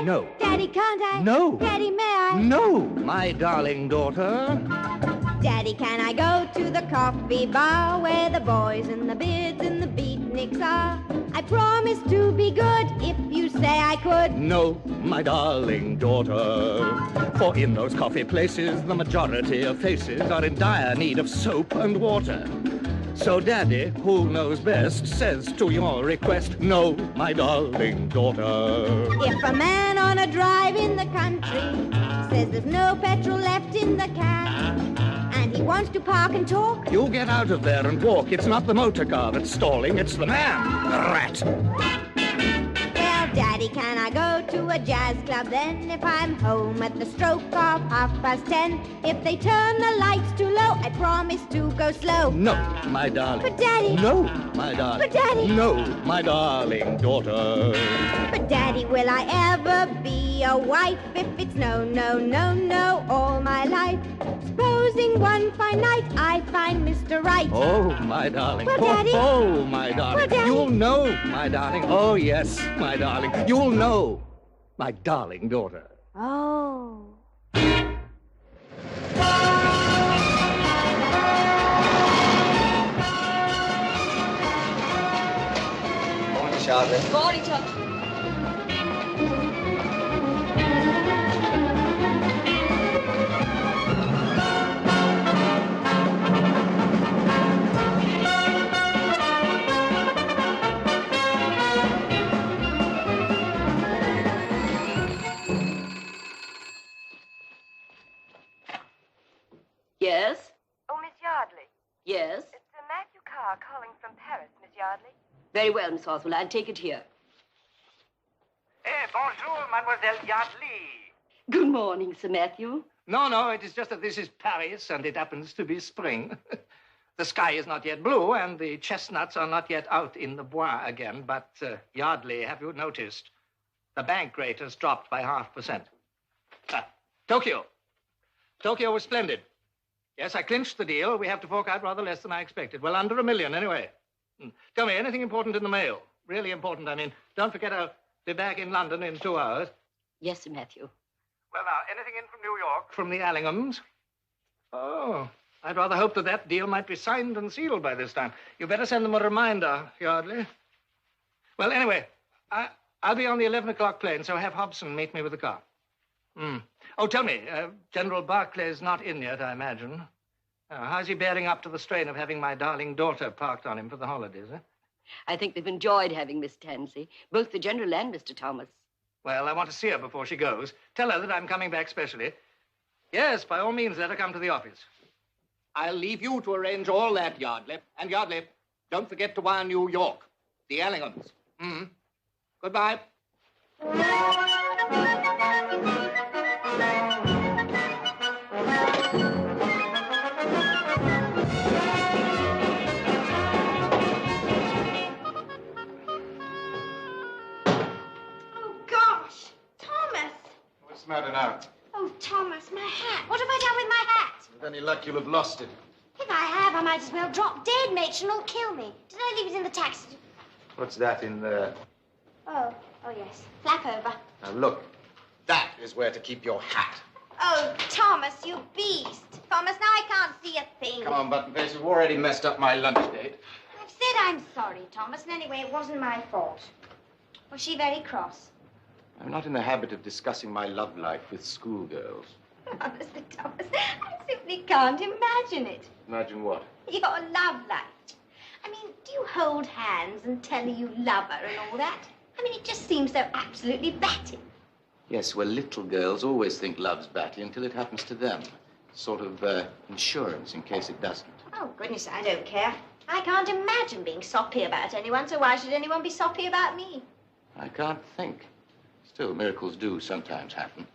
No. Daddy, can't I? No. Daddy, may I? No, my darling daughter. Daddy, can I go to the coffee bar where the boys and the beards and the beatniks are? I promise to be good if you say I could. No, my darling daughter. For in those coffee places, the majority of faces are in dire need of soap and water. So Daddy, who knows best, says to your request, no, my darling daughter. If a man on a drive in the country says there's no petrol left in the can, and he wants to park and talk, You get out of there and walk. It's not the motor car that's stalling, it's the man, the rat. well, Daddy, can I go to a jazz club then if I'm home at the stroke of 10:30? If they turn the lights too low, I promise to go slow. No, my darling. But Daddy. No, my darling. But Daddy. No, my darling daughter. But Daddy, will I ever be a wife if it's no, no, no, no all my life? Supposing one fine night I find Mr. Right. Oh, my darling. Well, Daddy. Oh, my darling. Well, Daddy. You'll know, my darling. Oh, yes, my darling. You'll know, my darling daughter. Oh. Morning, Charlotte. Morning, Chuck. Yes? Oh, Miss Yardley. Yes? It's Sir Matthew Carr calling from Paris, Miss Yardley. Very well, Miss Oswald. I'll take it here. Bonjour, Mademoiselle Yardley. Good morning, Sir Matthew. No, it is just that this is Paris, and it happens to be spring. The sky is not yet blue, and the chestnuts are not yet out in the bois again. But, Yardley, have you noticed? The bank rate has dropped by 0.5%. Tokyo. Tokyo was splendid. Yes, I clinched the deal. We have to fork out rather less than I expected. Well, under $1 million, anyway. Tell me, anything important in the mail? Really important, I mean. Don't forget I'll be back in London in 2 hours. Yes, Sir Matthew. Well, now, anything in from New York? From the Allinghams? Oh, I'd rather hope that deal might be signed and sealed by this time. You better send them a reminder, Yardley. Well, anyway, I'll be on the 11 o'clock plane, so have Hobson meet me with the car. Oh, tell me, General Barclay's not in yet, I imagine. How's he bearing up to the strain of having my darling daughter parked on him for the holidays, eh? I think they've enjoyed having Miss Tansy, both the General and Mr. Thomas. Well, I want to see her before she goes. Tell her that I'm coming back specially. Yes, by all means, let her come to the office. I'll leave you to arrange all that, Yardley. And Yardley, don't forget to wire New York. The Allinghams. Goodbye. What's the matter now? Oh, Thomas, my hat. What have I done with my hat? With any luck, you'll have lost it. If I have, I might as well drop dead, matron. It'll kill me. Did I leave it in the taxi? What's that in there? Oh, yes. Flap over. Now, look. That is where to keep your hat. Oh, Thomas, you beast. Thomas, now I can't see a thing. Come on, Buttonface. You've already messed up my lunch date. I've said I'm sorry, Thomas, and anyway, it wasn't my fault. Was she very cross? I'm not in the habit of discussing my love life with schoolgirls. Honestly, Thomas, I simply can't imagine it. Imagine what? Your love life. I mean, do you hold hands and tell her you love her and all that? I mean, it just seems so absolutely batty. Yes, well, little girls always think love's batty until it happens to them. Sort of insurance in case it doesn't. Oh, goodness, I don't care. I can't imagine being soppy about anyone, so why should anyone be soppy about me? I can't think. Still, miracles do sometimes happen.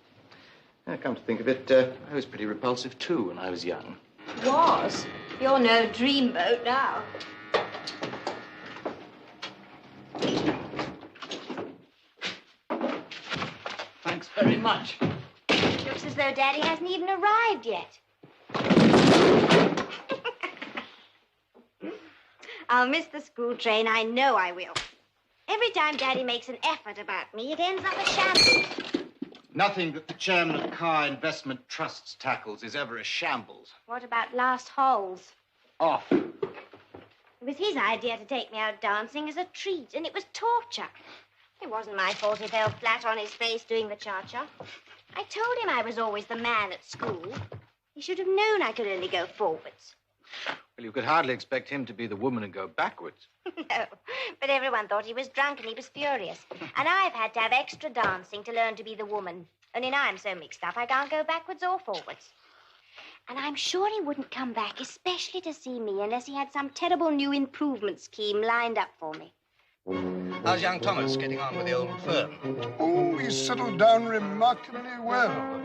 Come to think of it, I was pretty repulsive, too, when I was young. Was? You're no dreamboat now. Thanks very much. Looks as though Daddy hasn't even arrived yet. I'll miss the school train. I know I will. Every time Daddy makes an effort about me, it ends up a shambles. Nothing that the chairman of Carr Investment Trusts tackles is ever a shambles. What about last holes? Off. It was his idea to take me out dancing as a treat, and it was torture. It wasn't my fault he fell flat on his face doing the cha-cha. I told him I was always the man at school. He should have known I could only go forwards. Well, you could hardly expect him to be the woman and go backwards. No, but everyone thought he was drunk and he was furious. And I've had to have extra dancing to learn to be the woman. Only now I'm so mixed up I can't go backwards or forwards. And I'm sure he wouldn't come back, especially to see me, unless he had some terrible new improvement scheme lined up for me. How's young Thomas getting on with the old firm? Oh, he's settled down remarkably well.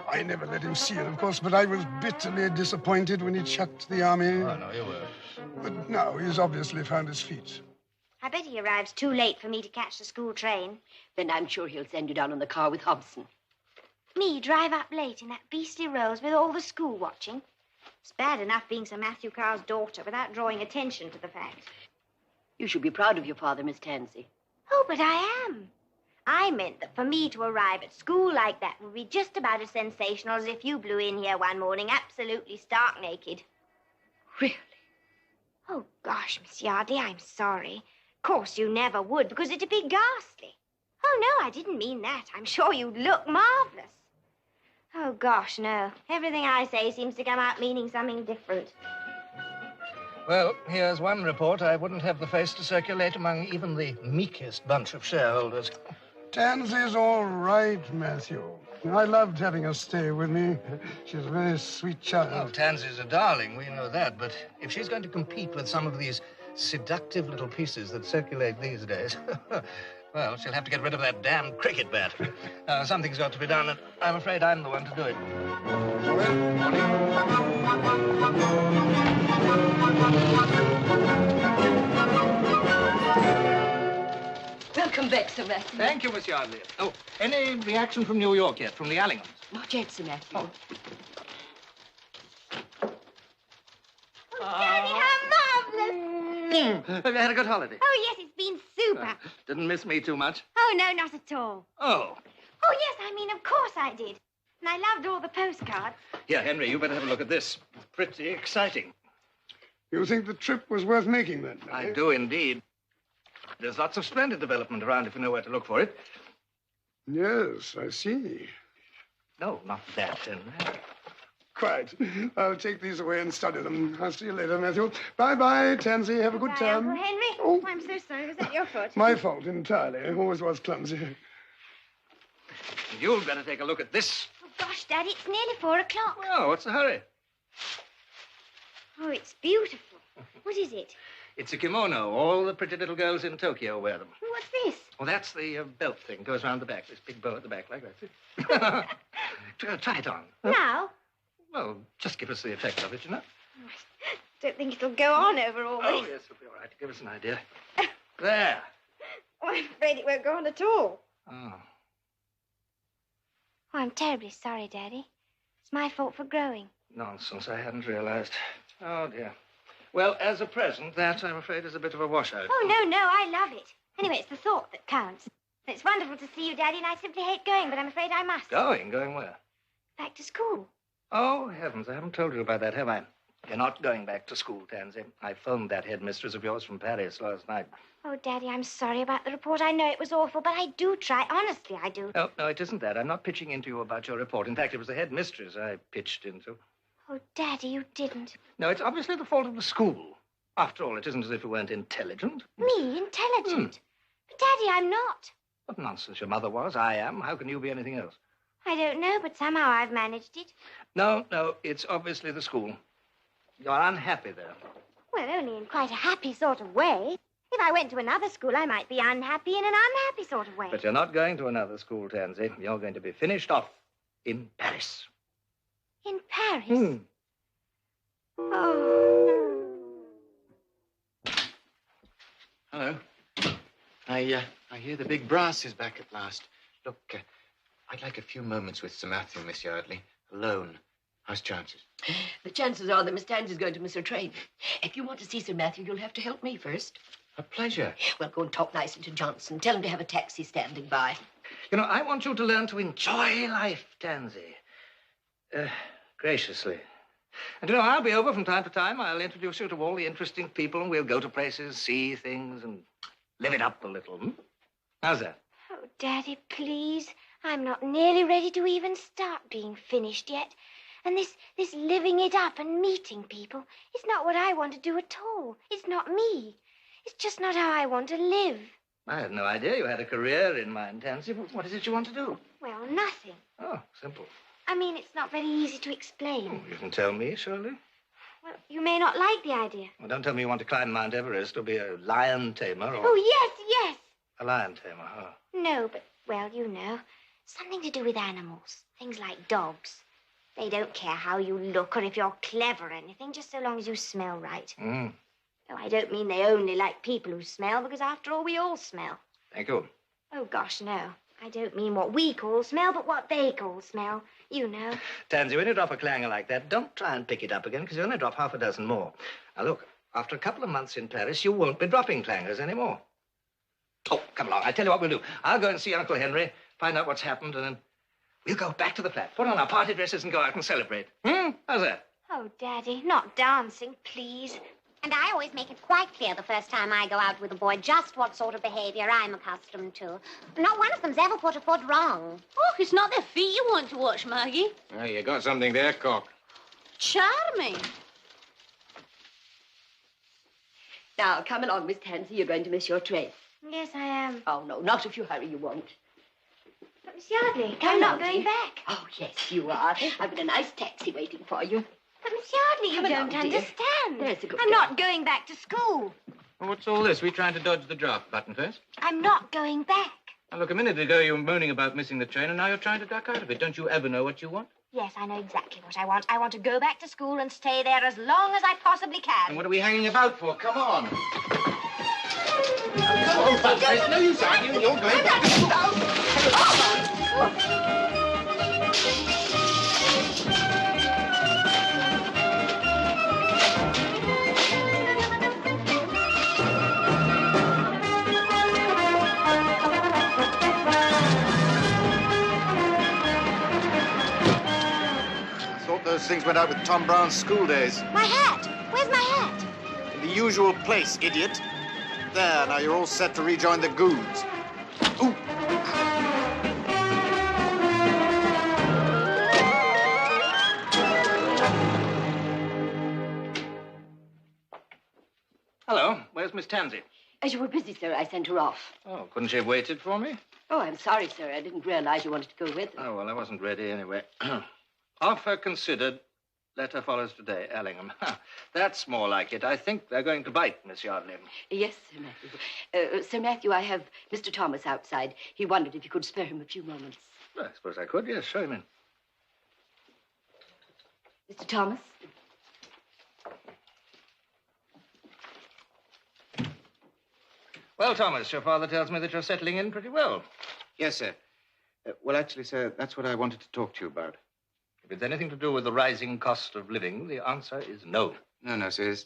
I never let him see it, of course, but I was bitterly disappointed when he chucked the army. Oh, no, you were. But now he's obviously found his feet. I bet he arrives too late for me to catch the school train. Then I'm sure he'll send you down in the car with Hobson. Me drive up late in that beastly Rolls with all the school watching. It's bad enough being Sir Matthew Carr's daughter without drawing attention to the fact. You should be proud of your father, Miss Tansy. Oh, but I am. I meant that for me to arrive at school like that would be just about as sensational as if you blew in here one morning absolutely stark naked. Really? Oh, gosh, Miss Yardley, I'm sorry. Of course you never would, because it'd be ghastly. Oh, no, I didn't mean that. I'm sure you'd look marvelous. Oh, gosh, no. Everything I say seems to come out meaning something different. Well, here's one report I wouldn't have the face to circulate among even the meekest bunch of shareholders. Tansy's all right, Matthew. I loved having her stay with me. She's a very sweet child. Well, Tansy's a darling, we know that, but if she's going to compete with some of these seductive little pieces that circulate these days, well, she'll have to get rid of that damn cricket bat. Something's got to be done, and I'm afraid I'm the one to do it. Welcome back, Sir Matthew. Thank you, Miss Yardley. Oh, any reaction from New York yet, from the Allinghams? Not yet, Sir Matthew. Oh. Daddy, how marvelous! Have you had a good holiday? Oh, yes, it's been super. Didn't miss me too much? Oh, no, not at all. Oh. Oh, yes, I mean, of course I did. And I loved all the postcards. Here, Henry, you better have a look at this. Pretty exciting. You think the trip was worth making, then? I do indeed. There's lots of splendid development around if you know where to look for it. Yes, I see. No, not that, Henry. Quite. I'll take these away and study them. I'll see you later, Matthew. Bye-bye, Tansy. Have a good Bye, time. Uncle Henry. Oh. I'm so sorry. Was that your fault? My fault entirely. Always was clumsy. You'd better take a look at this. Oh, gosh, Daddy, it's nearly 4 o'clock. Well, what's the hurry? Oh, it's beautiful. What is it? It's a kimono. All the pretty little girls in Tokyo wear them. What's this? Well, that's the belt thing. Goes around the back. This big bow at the back, like that. See? Try it on. Now? Well, just give us the effect of it, you know. Don't think it'll go on over all Oh, this. yes, it'll be all right. Give us an idea. There. Oh, I'm afraid it won't go on at all. Oh. Oh, I'm terribly sorry, Daddy. It's my fault for growing. Nonsense. I hadn't realized. Oh, dear. Well, as a present, that, I'm afraid, is a bit of a washout. Oh, no, I love it. Anyway, it's the thought that counts. It's wonderful to see you, Daddy, and I simply hate going, but I'm afraid I must. Going where? Back to school. Oh, heavens, I haven't told you about that, have I? You're not going back to school, Tansy. I phoned that headmistress of yours from Paris last night. Oh, Daddy, I'm sorry about the report. I know it was awful, but I do try. Honestly, I do. No, it isn't that. I'm not pitching into you about your report. In fact, it was the headmistress I pitched into. Oh, Daddy, you didn't. No, it's obviously the fault of the school. After all, it isn't as if you weren't intelligent. Me? Intelligent? But, Daddy, I'm not. What nonsense. Your mother was. I am. How can you be anything else? I don't know, but somehow I've managed it. No, it's obviously the school. You're unhappy there. Well, only in quite a happy sort of way. If I went to another school, I might be unhappy in an unhappy sort of way. But you're not going to another school, Tansy. You're going to be finished off in Paris. In Paris? Oh. Hello. I hear the big brass is back at last. Look, I'd like a few moments with Sir Matthew, Miss Yardley. Alone. How's chances? The chances are that Miss Tansy's going to miss her train. If you want to see Sir Matthew, you'll have to help me first. A pleasure. Well, go and talk nicely to Johnson. Tell him to have a taxi standing by. You know, I want you to learn to enjoy life, Tansy. Graciously. And, you know, I'll be over from time to time. I'll introduce you to all the interesting people, and we'll go to places, see things, and live it up a little. How's that? Oh, Daddy, please. I'm not nearly ready to even start being finished yet. And this living it up and meeting people, it's not what I want to do at all. It's not me. It's just not how I want to live. I had no idea you had a career in mind, Tansy. What is it you want to do? Well, nothing. Oh, simple. I mean, it's not very easy to explain. Oh, you can tell me, surely. Well, you may not like the idea. Well, don't tell me you want to climb Mount Everest or be a lion tamer or... Oh, yes. A lion tamer, huh? No, but, well, you know, something to do with animals. Things like dogs. They don't care how you look or if you're clever or anything, just so long as you smell right. Mm. Oh, I don't mean they only like people who smell, because after all, we all smell. Thank you. Oh, gosh, no. I don't mean what we call smell, but what they call smell. You know. Tansy, when you drop a clanger like that, don't try and pick it up again, because you only drop half a dozen more. Now, look, after a couple of months in Paris, you won't be dropping clangers anymore. Oh, come along. I tell you what we'll do. I'll go and see Uncle Henry, find out what's happened, and then we'll go back to the flat, put on our party dresses, and go out and celebrate. How's that? Oh, Daddy, not dancing, please. And I always make it quite clear the first time I go out with a boy just what sort of behavior I'm accustomed to. Not one of them's ever put a foot wrong. Oh, it's not their feet you want to watch, Maggie. Well, you got something there, Cock. Charming. Now, come along, Miss Tansy. You're going to miss your train. Yes, I am. Oh, no, not if you hurry, you won't. But, Miss Yardley, Come I'm not on, going dear. back. Oh, yes, you are. I've got a nice taxi waiting for you. But, Miss Yardley, you Come don't along, dear. understand. There's a good I'm girl. not going back to school. Well, what's all this? We trying to dodge the draft button first? I'm not going back. Now, look, a minute ago you were moaning about missing the train, and now you're trying to duck out of it. Don't you ever know what you want? Yes, I know exactly what I want. I want to go back to school and stay there as long as I possibly can. And what are we hanging about for? Come on. Oh, there's no use arguing. You're going back to school. Those things went out with Tom Brown's school days. My hat. Where's my hat? In the usual place, idiot. There, now you're all set to rejoin the goons. Ooh. Hello. Where's Miss Tansy? As you were busy, sir, I sent her off. Oh, couldn't she have waited for me? Oh, I'm sorry, sir. I didn't realize you wanted to go with her. Oh, well, I wasn't ready anyway. Offer considered. Letter follows today, Allingham. That's more like it. I think they're going to bite, Miss Yardley. Yes, Sir Matthew. Sir Matthew, I have Mr. Thomas outside. He wondered if you could spare him a few moments. Well, I suppose I could, yes. Show him in. Mr. Thomas? Well, Thomas, your father tells me that you're settling in pretty well. Yes, sir. Well, actually, sir, that's what I wanted to talk to you about. If it's anything to do with the rising cost of living, the answer is no. No, sir, it's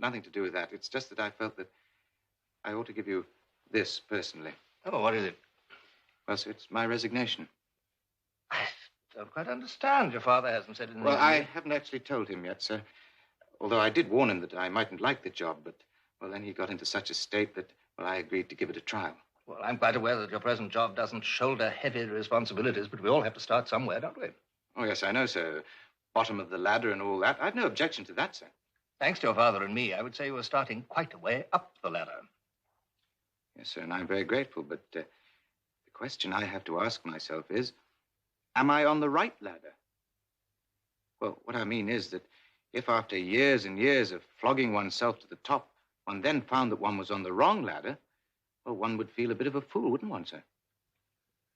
nothing to do with that. It's just that I felt that I ought to give you this personally. Oh, what is it? Well, sir, it's my resignation. I don't quite understand. Your father hasn't said anything. Well, I haven't actually told him yet, sir. Although I did warn him that I mightn't like the job, but, well, then he got into such a state that, well, I agreed to give it a trial. Well, I'm quite aware that your present job doesn't shoulder heavy responsibilities, but we all have to start somewhere, don't we? Oh, yes, I know, sir. Bottom of the ladder and all that. I've no objection to that, sir. Thanks to your father and me, I would say you were starting quite a way up the ladder. Yes, sir, and I'm very grateful, but the question I have to ask myself is, am I on the right ladder? Well, what I mean is that if after years and years of flogging oneself to the top, one then found that one was on the wrong ladder, well, one would feel a bit of a fool, wouldn't one, sir?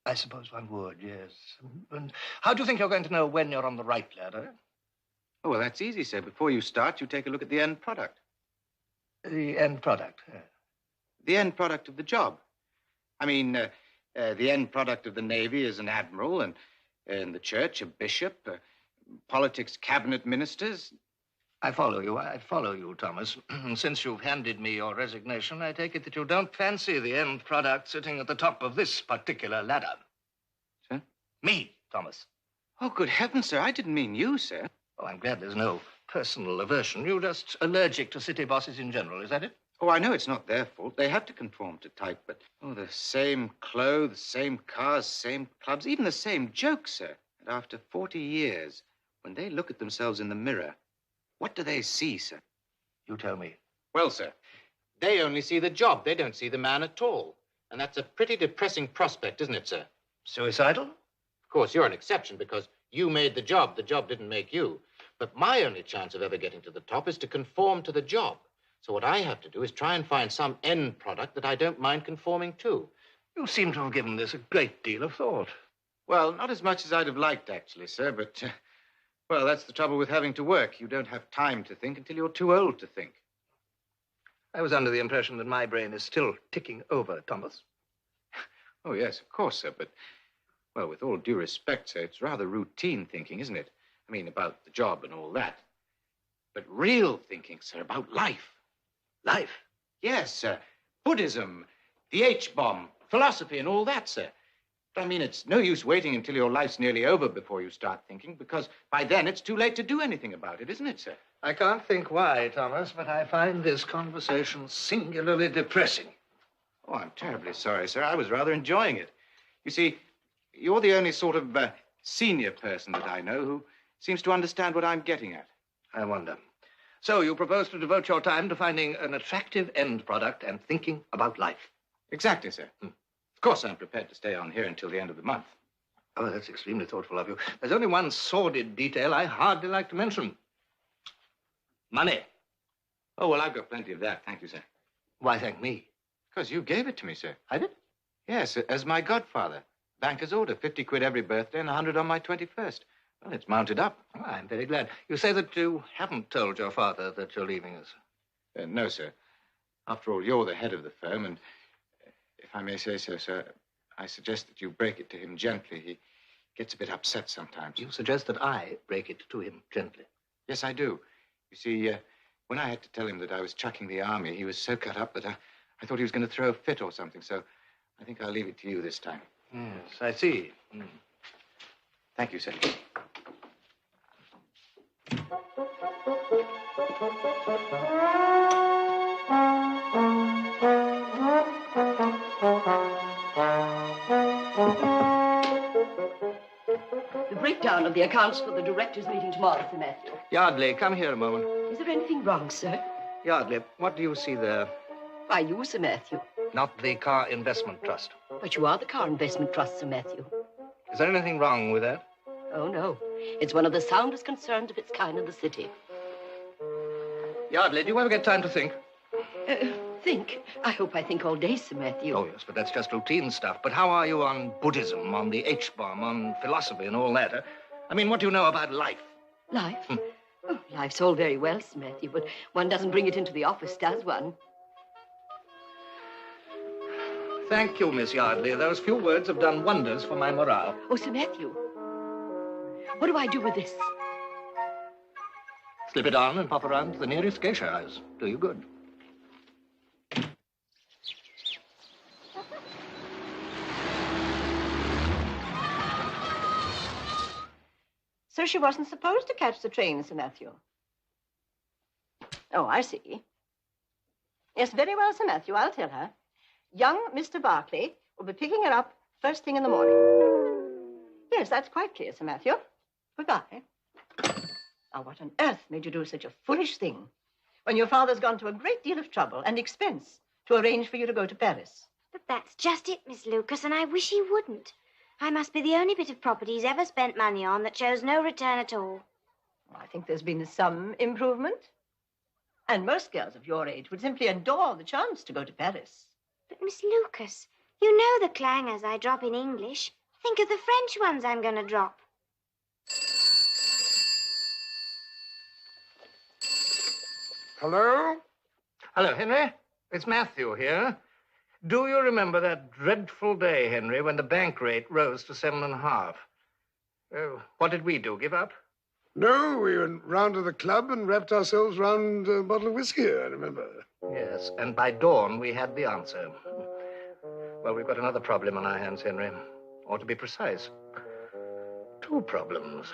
I suppose one would, yes. And how do you think you're going to know when you're on the right ladder? Oh, well, that's easy, sir. Before you start, you take a look at the end product. The end product? The end product of the job. I mean, the end product of the Navy is an admiral, and in the church, a bishop, politics, cabinet ministers. I follow you, Thomas. Since you've handed me your resignation, I take it that you don't fancy the end product sitting at the top of this particular ladder. Me, Thomas. Oh, good heavens, sir. I didn't mean you, sir. Oh, I'm glad there's no personal aversion. You're just allergic to city bosses in general, is that it? Oh, I know it's not their fault. They have to conform to type, but, oh, the same clothes, same cars, same clubs, even the same jokes, sir. And after 40 years, when they look at themselves in the mirror, what do they see, sir? You tell me. Well, sir, they only see the job. They don't see the man at all. And that's a pretty depressing prospect, isn't it, sir? Suicidal? Of course, you're an exception because you made the job. The job didn't make you. But my only chance of ever getting to the top is to conform to the job. So what I have to do is try and find some end product that I don't mind conforming to. You seem to have given this a great deal of thought. Well, not as much as I'd have liked, actually, sir, but, well, that's the trouble with having to work. You don't have time to think until you're too old to think. I was under the impression that my brain is still ticking over, Thomas. Oh, yes, of course, sir, but, well, with all due respect, sir, it's rather routine thinking, isn't it? I mean, about the job and all that. But real thinking, sir, about life. Life? Yes, sir. Buddhism, the H-bomb, philosophy and all that, sir. But, I mean, it's no use waiting until your life's nearly over before you start thinking, because by then it's too late to do anything about it, isn't it, sir? I can't think why, Thomas, but I find this conversation singularly depressing. Oh, I'm terribly sorry, sir. I was rather enjoying it. You see, you're the only sort of senior person that I know who seems to understand what I'm getting at. I wonder. So you propose to devote your time to finding an attractive end product and thinking about life? Exactly, sir. Of course, I'm prepared to stay on here until the end of the month. Oh, that's extremely thoughtful of you. There's only one sordid detail I hardly like to mention. Money. Oh, well, I've got plenty of that. Thank you, sir. Why thank me? Because you gave it to me, sir. I did? Yes, as my godfather. Banker's order, 50 quid every birthday and 100 on my 21st. Well, it's mounted up. Oh, I'm very glad. You say that you haven't told your father that you're leaving us. No, sir. After all, you're the head of the firm, and if I may say so, sir, I suggest that you break it to him gently. He gets a bit upset sometimes. You suggest that I break it to him gently? Yes, I do. You see, when I had to tell him that I was chucking the army, he was so cut up that I thought he was going to throw a fit or something, so I think I'll leave it to you this time. Yes, I see. Thank you, sir. The breakdown of the accounts for the directors' meeting tomorrow, Sir Matthew. Yardley, come here a moment. Is there anything wrong, sir? Yardley, what do you see there? Why, you, Sir Matthew. Not the Carr Investment Trust. But you are the Carr Investment Trust, Sir Matthew. Is there anything wrong with that? Oh, no. It's one of the soundest concerns of its kind in the city. Yardley, do you ever get time to think? Think? I hope I think all day, Sir Matthew. Oh, yes, but that's just routine stuff. But how are you on Buddhism, on the H-bomb, on philosophy and all that? I mean, what do you know about life? Life? Oh, life's all very well, Sir Matthew, but one doesn't bring it into the office, does one? Thank you, Miss Yardley. Those few words have done wonders for my morale. Oh, Sir Matthew, what do I do with this? Slip it on and pop around to the nearest geisha house. Do you good. So she wasn't supposed to catch the train, Sir Matthew. Oh, I see. Yes, very well, Sir Matthew, I'll tell her. Young Mr. Barclay will be picking her up first thing in the morning. Yes, that's quite clear, Sir Matthew. Goodbye. Now, what on earth made you do such a foolish thing when your father's gone to a great deal of trouble and expense to arrange for you to go to Paris? But that's just it, Miss Lucas, and I wish he wouldn't. I must be the only bit of property he's ever spent money on that shows no return at all. I think there's been some improvement. And most girls of your age would simply adore the chance to go to Paris. But, Miss Lucas, you know the clangers I drop in English. Think of the French ones I'm going to drop. Hello? Hello, Henry. It's Matthew here. Do you remember that dreadful day, Henry, when the bank rate rose to 7.5? What did we do, give up? No, we went round to the club and wrapped ourselves round a bottle of whiskey, I remember. Yes, and by dawn we had the answer. Well, we've got another problem on our hands, Henry. Or to be precise, two problems.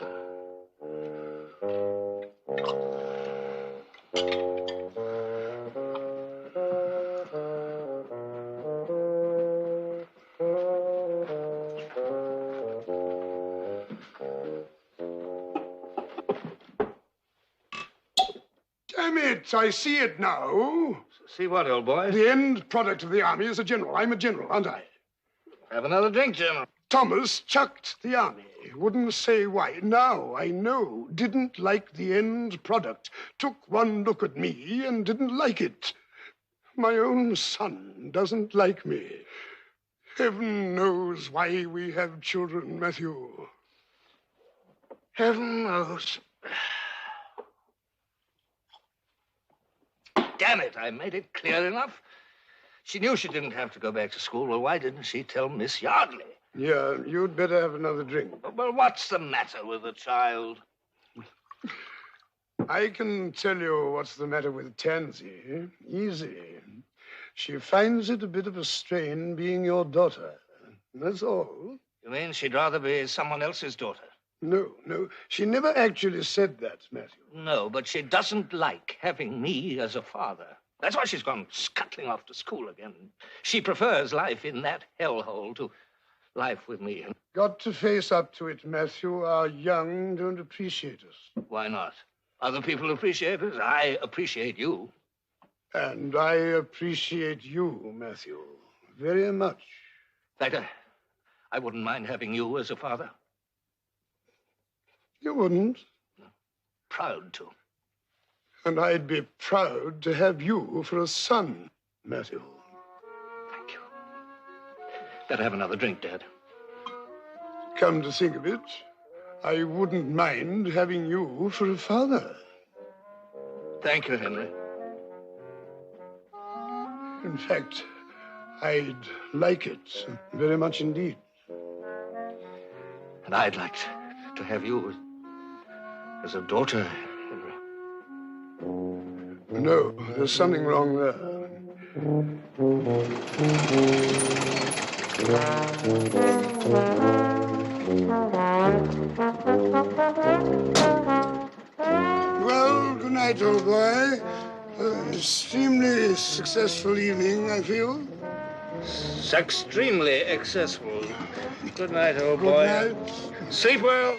Damn it, I see it now. See what, old boy? The end product of the army is a general. I'm a general, aren't I? Have another drink, General. Thomas chucked the army. Wouldn't say why. Now I know. Didn't like the end product. Took one look at me and didn't like it. My own son doesn't like me. Heaven knows why we have children, Matthew. Heaven knows. Damn it, I made it clear enough. She knew she didn't have to go back to school. Well, why didn't she tell Miss Yardley? Yeah, you'd better have another drink. Well, what's the matter with the child? I can tell you what's the matter with Tansy. Easy. She finds it a bit of a strain being your daughter. That's all. You mean she'd rather be someone else's daughter? No. She never actually said that, Matthew. No, but she doesn't like having me as a father. That's why she's gone scuttling off to school again. She prefers life in that hellhole to life with me. Got to face up to it, Matthew. Our young don't appreciate us. Why not? Other people appreciate us. I appreciate you. And I appreciate you, Matthew, very much. In fact, I wouldn't mind having you as a father. You wouldn't? Proud to. And I'd be proud to have you for a son, Matthew. Thank you. Better have another drink, Dad. Come to think of it, I wouldn't mind having you for a father. Thank you, Henry. In fact, I'd like it very much indeed. And I'd like to have you as a daughter, Henry. No, there's something wrong there. Well, good night, old boy. Extremely successful evening, I feel. Extremely successful. Good night, old boy. Good night. Sleep well.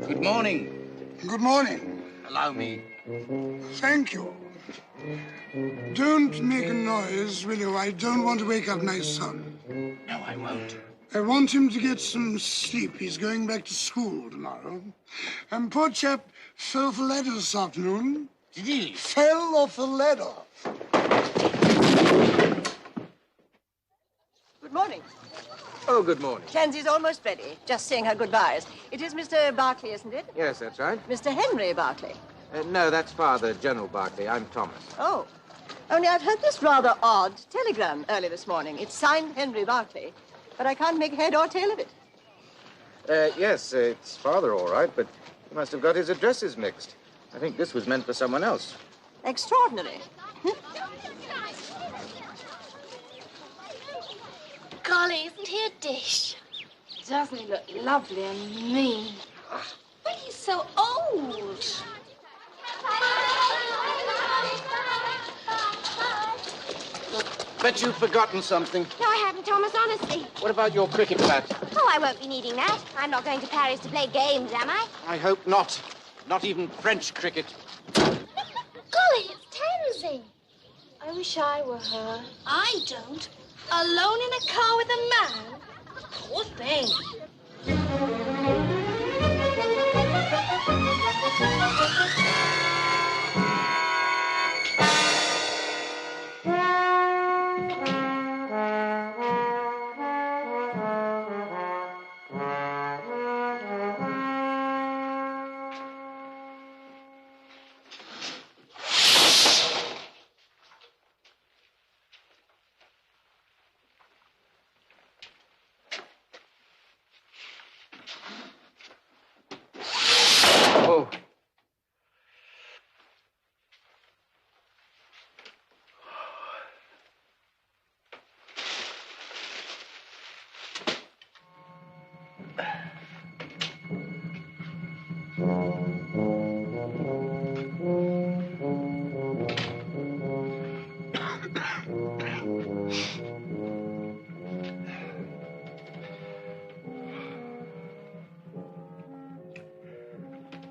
Good morning. Good morning. Allow me. Thank you. Don't make a noise, will you? I don't want to wake up my son. No, I won't. I want him to get some sleep. He's going back to school tomorrow. And poor chap fell off a ladder this afternoon. Did he? Fell off a ladder. Good morning. Oh, good morning. Tansy's almost ready. Just saying her goodbyes. It is Mr. Barclay, isn't it? Yes, that's right. Mr. Henry Barclay. No, that's Father, General Barclay. I'm Thomas. Oh. Only I've had this rather odd telegram early this morning. It's signed Henry Barclay, but I can't make head or tail of it. Yes, it's Father, all right, but he must have got his addresses mixed. I think this was meant for someone else. Extraordinary. Golly, isn't he a dish? Doesn't he look lovely and mean? But he's so old. Bet you've forgotten something. No, I haven't, Thomas, honestly. What about your cricket bat? Oh, I won't be needing that. I'm not going to Paris to play games, am I? I hope not. Not even French cricket. Golly, it's Tansy. I wish I were her. I don't. Alone in a car with a man? Poor thing.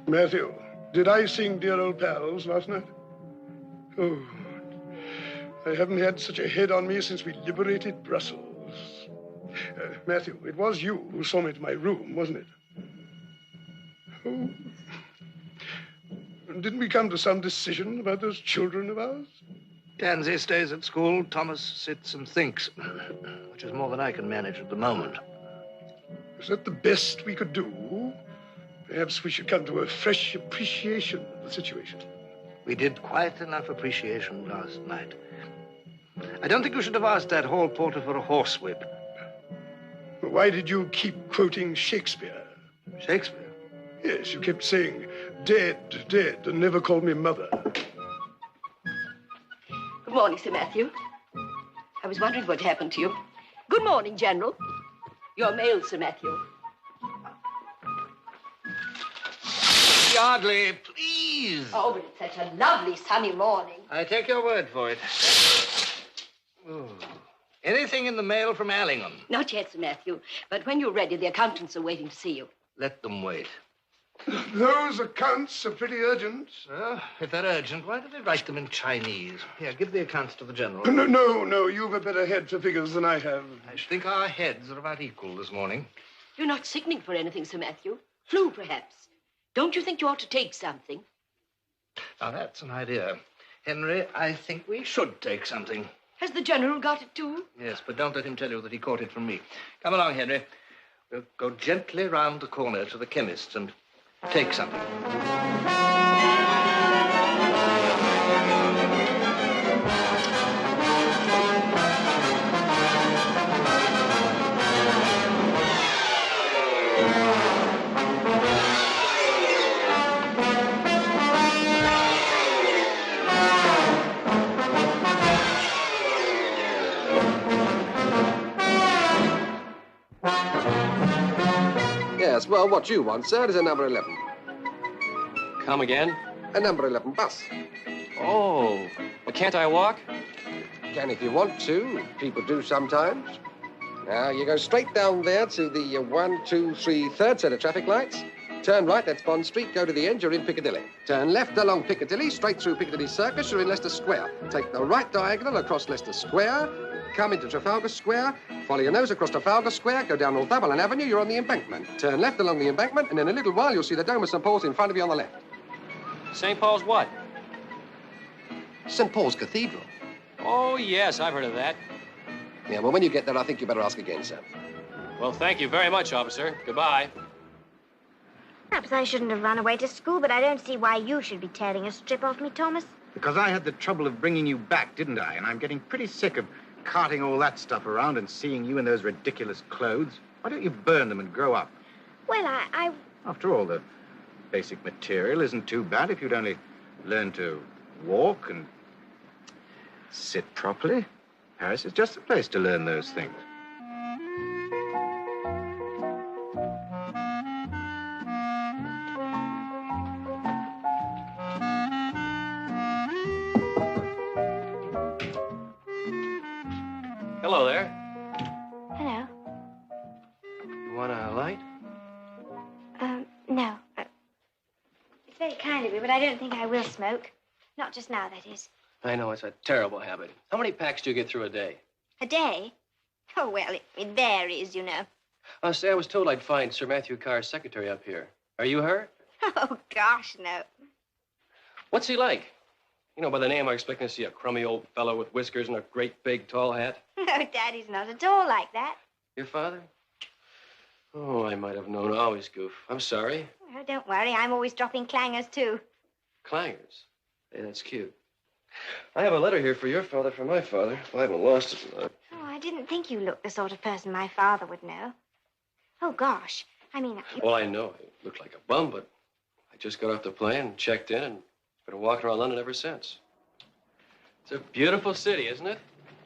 Matthew, did I sing Dear Old Pals last night? Oh, I haven't had such a head on me since we liberated Brussels. Matthew, it was you who saw me to my room, wasn't it? Oh. Didn't we come to some decision about those children of ours? Tansy stays at school. Thomas sits and thinks, which is more than I can manage at the moment. Is that the best we could do? Perhaps we should come to a fresh appreciation of the situation. We did quite enough appreciation last night. I don't think you should have asked that hall porter for a horsewhip. Why did you keep quoting Shakespeare? Shakespeare? Yes, you kept saying, dead, dead, and never called me mother. Good morning, Sir Matthew. I was wondering what happened to you. Good morning, General. Your mail, Sir Matthew. Yardley, please. Oh, but it's such a lovely sunny morning. I take your word for it. Ooh. Anything in the mail from Allingham? Not yet, Sir Matthew. But when you're ready, the accountants are waiting to see you. Let them wait. Those accounts are pretty urgent. If they're urgent, why do they write them in Chinese? Here, give the accounts to the general. No, you've a better head for figures than I have. I should think our heads are about equal this morning. You're not sickening for anything, Sir Matthew. Flu, perhaps. Don't you think you ought to take something? Now, that's an idea. Henry, I think we should take something. Has the general got it, too? Yes, but don't let him tell you that he caught it from me. Come along, Henry. We'll go gently round the corner to the chemist's and take something. Yes, well, what you want, sir, is a number 11. Come again? A number 11 bus. Oh, well, can't I walk? Can if you want to. People do sometimes. Now, you go straight down there to the 1, 2, 3, third set of traffic lights. Turn right, that's Bond Street. Go to the end, you're in Piccadilly. Turn left along Piccadilly, straight through Piccadilly Circus, you're in Leicester Square. Take the right diagonal across Leicester Square. Come into Trafalgar Square, follow your nose across Trafalgar Square, go down Northumberland Avenue, you're on the embankment. Turn left along the embankment, and in a little while you'll see the Dome of St. Paul's in front of you on the left. St. Paul's what? St. Paul's Cathedral. Oh, yes, I've heard of that. Yeah, well, when you get there, I think you better ask again, sir. Well, thank you very much, officer. Goodbye. Perhaps I shouldn't have run away to school, but I don't see why you should be tearing a strip off me, Thomas. Because I had the trouble of bringing you back, didn't I? And I'm getting pretty sick of carting all that stuff around and seeing you in those ridiculous clothes. Why don't you burn them and grow up? Well, I... After all, the basic material isn't too bad if you'd only learn to walk and sit properly. Paris is just the place to learn those things. Hello there. Hello. You want a light? No. It's very kind of you, but I don't think I will smoke. Not just now, that is. I know, it's a terrible habit. How many packs do you get through a day? A day? Oh, well, it varies, you know. Say, I was told I'd find Sir Matthew Carr's secretary up here. Are you her? Oh, gosh, no. What's he like? You know, by the name, I expect to see a crummy old fellow with whiskers and a great big tall hat. No, Daddy's not at all like that. Your father? Oh, I might have known. Always goof. I'm sorry. Oh, don't worry, I'm always dropping clangers, too. Clangers? Hey, that's cute. I have a letter here for your father from my father. Well, I haven't lost it. Oh, I didn't think you looked the sort of person my father would know. Oh, gosh. I mean... Well, I know. I looked like a bum, but I just got off the plane and checked in and been walking around London ever since. It's a beautiful city, isn't it?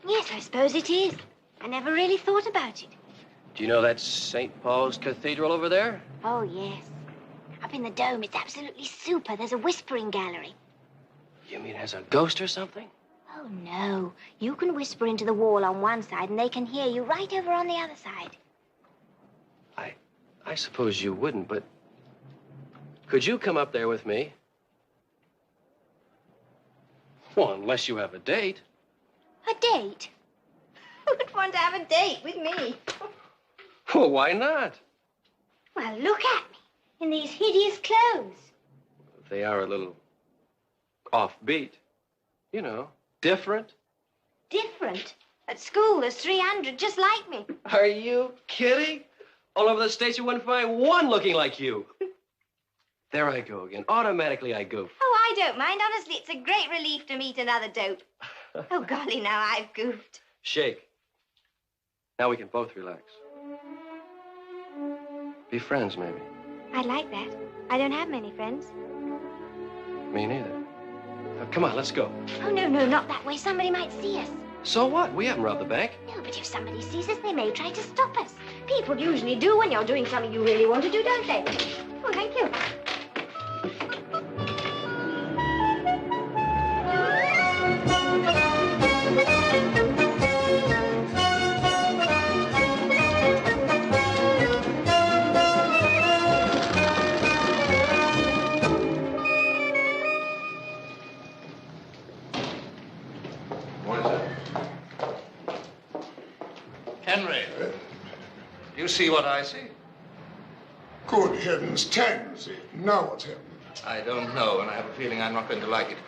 Yes, I suppose it is. I never really thought about it. Do you know that St. Paul's Cathedral over there? Oh, yes. Up in the dome, it's absolutely super. There's a whispering gallery. You mean it has a ghost or something? Oh, no. You can whisper into the wall on one side, and they can hear you right over on the other side. I suppose you wouldn't, but Could you come up there with me? Well, unless you have a date. A date? Who would want to have a date with me? Well, why not? Well, look at me in these hideous clothes. They are a little offbeat. You know, different. Different. At school, there's 300 just like me. Are you kidding? All over the States, you wouldn't find one looking like you. There I go again. Automatically, I goof. Oh, I don't mind. Honestly, it's a great relief to meet another dope. Oh, golly, now I've goofed. Shake. Now we can both relax. Be friends, maybe. I'd like that. I don't have many friends. Me neither. Now, come on, let's go. Oh, no, not that way. Somebody might see us. So what? We haven't robbed the bank. No, but if somebody sees us, they may try to stop us. People usually do when you're doing something you really want to do, don't they? Oh, thank you. Henry, do you see what I see? Good heavens, Tansy. Now what's happened? I don't know, and I have a feeling I'm not going to like it.